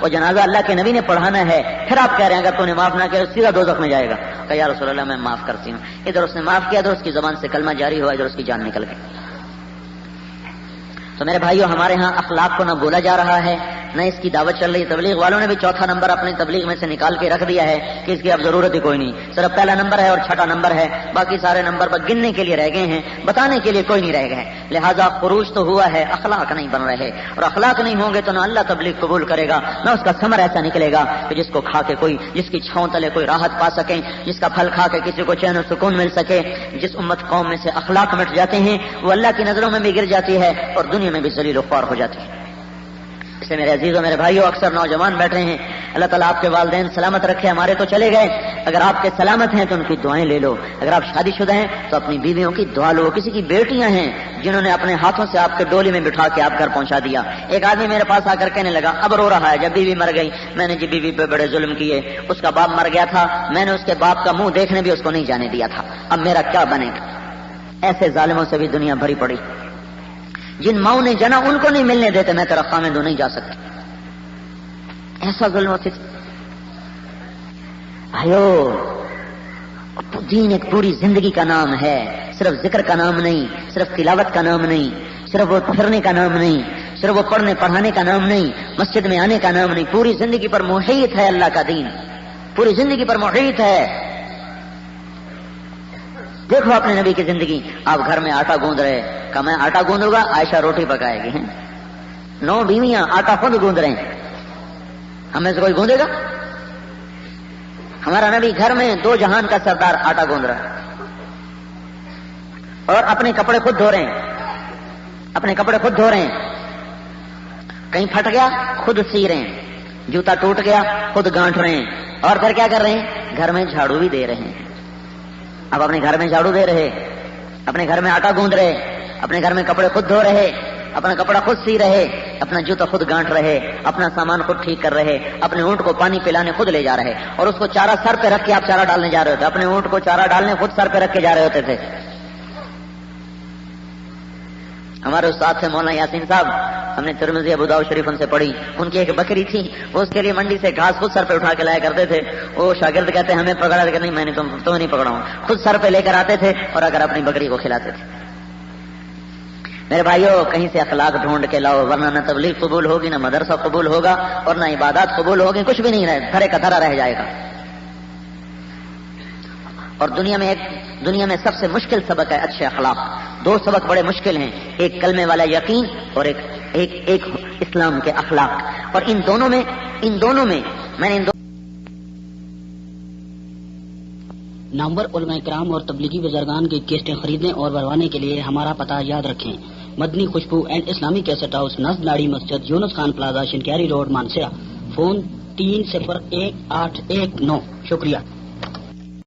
وہ جنازہ اللہ کے نبی نے پڑھانا ہے، پھر آپ کہہ رہے ہیں اگر تو نے معاف نہ کیا تو سیدھا دوزخ میں جائے گا۔ کہ یا رسول اللہ میں معاف کرتی ہوں۔ ادھر اس نے معاف کیا، ادھر اس کی زبان سے کلمہ جاری ہوا، ادھر اس کی جان نکل گئی۔ تو میرے بھائیوں، ہمارے ہاں اخلاق کو نہ بولا جا رہا ہے، نہ اس کی دعوت چل رہی ہے۔ تبلیغ والوں نے بھی چوتھا نمبر اپنی تبلیغ میں سے نکال کے رکھ دیا ہے کہ اس کی اب ضرورت ہی کوئی نہیں، صرف پہلا نمبر ہے اور چھٹا نمبر ہے، باقی سارے نمبر پر گننے کے لیے رہ گئے ہیں، بتانے کے لیے کوئی نہیں رہ گئے ہیں۔ لہذا خروج تو ہوا ہے، اخلاق نہیں بن رہے، اور اخلاق نہیں ہوں گے تو نہ اللہ تبلیغ قبول کرے گا، نہ اس کا ثمر ایسا نکلے گا کہ جس کو کھا کے کوئی، جس کی چھاؤں تلے کوئی راحت پا سکے، جس کا پھل کھا کے کسی کو چین و سکون مل سکے۔ جس امت قوم میں سے اخلاق مٹ جاتے ہیں وہ اللہ کی نظروں میں بھی گر جاتی ہے اور دنیا میں بھی ذلیل و خوار ہو جاتی ہے۔ اس لیے میرے عزیزوں، میرے بھائیوں، اکثر نوجوان بیٹھے ہیں، اللہ تعالیٰ آپ کے والدین سلامت رکھے، ہمارے تو چلے گئے، اگر آپ کے سلامت ہیں تو ان کی دعائیں لے لو۔ اگر آپ شادی شدہ ہیں تو اپنی بیویوں کی دعا لو۔ کسی کی بیٹیاں ہیں جنہوں نے اپنے ہاتھوں سے آپ کے ڈولی میں بٹھا کے آپ گھر پہنچا دیا۔ ایک آدمی میرے پاس آ کر کہنے لگا اب رو رہا ہے، جب بیوی مر گئی میں نے جی بیوی پہ بڑے ظلم کیے، اس کا باپ مر گیا تھا، میں نے اس کے باپ کا منہ دیکھنے بھی اس کو نہیں جانے دیا تھا، اب میرا کیا بنے گا۔ ایسے ظالموں سے بھی دنیا بھری پڑی، جن ماؤں نے جنا ان کو نہیں ملنے دیتے، میں تیرا خامد نہیں جا سکتا، ایسا ظلم ہوتی تھی۔ دین ایک پوری زندگی کا نام ہے، صرف ذکر کا نام نہیں، صرف تلاوت کا نام نہیں، صرف وہ پھرنے کا نام نہیں، صرف وہ پڑھنے پڑھانے کا نام نہیں، مسجد میں آنے کا نام نہیں، پوری زندگی پر محیط ہے اللہ کا دین، پوری زندگی پر محیط ہے۔ دیکھو اپنے نبی کی زندگی، آپ گھر میں آٹا گوندھ رہے، کہ میں آٹا گوندوں گا عائشہ روٹی پکائے گی، 9 بیویاں آٹا خود گوندھ رہے ہیں، ہمیں سے کوئی گوندے گا؟ ہمارا نبی گھر میں 2 جہان کا سردار آٹا گوندھ رہا ہے، اور اپنے کپڑے خود دھو رہے ہیں، کہیں پھٹ گیا خود سی رہے ہیں، جوتا ٹوٹ گیا خود گانٹھ رہے ہیں، اور پھر کیا کر رہے ہیں؟ گھر میں جھاڑو بھی دے رہے ہیں۔ اب اپنے گھر میں جھاڑو دے رہے، اپنے گھر میں آٹا گوندھ رہے، اپنے گھر میں کپڑے خود دھو رہے، اپنا کپڑا خود سی رہے، اپنا جوتا خود گانٹ رہے، اپنا سامان خود ٹھیک کر رہے، اپنے اونٹ کو پانی پلانے خود لے جا رہے، اور اس کو چارہ سر پہ رکھ کے آپ چارہ ڈالنے جا رہے ہوتے، اپنے اونٹ کو چارہ ڈالنے خود سر پہ رکھ کے جا رہے ہوتے تھے۔ ہمارے استاد تھے مولانا یاسین صاحب، ہم نے ترمذی ابو داؤد شریف ان سے پڑھی. ان کی ایک بکری تھی، وہ اس کے لیے منڈی سے گھاس خود سر پہ اٹھا کے لایا کرتے تھے. وہ شاگرد کہتے ہمیں پکڑا کہ نہیں میں نے تمہیں نہیں پکڑا ہوں، خود سر پہ لے کر آتے تھے اور اگر اپنی بکری کو کھلاتے تھے. میرے بھائیو کہیں سے اخلاق ڈھونڈ کے لاؤ، ورنہ نہ تبلیغ قبول ہوگی، نہ مدرسہ قبول ہوگا، اور نہ عبادات قبول ہوگی، کچھ بھی نہیں رہے، دھرے کا دھرا رہ جائے گا. اور دنیا میں سب سے مشکل سبق ہے اچھے اخلاق. دو سبق بڑے مشکل ہیں، ایک کلمے والا یقین اور ایک اسلام کے اخلاق. اور ان دونوں میں میں نے نامور علماء کرام اور تبلیغی بزرگان کی کیسٹیں خریدنے اور بھروانے کے لیے ہمارا پتہ یاد رکھیں. مدنی خوشبو اینڈ اسلامی کیسٹ ہاؤس، نزد ناڑی مسجد، Younis Khan plaza, Shinkiari road, Mansehra. Phone 301819. شکریہ.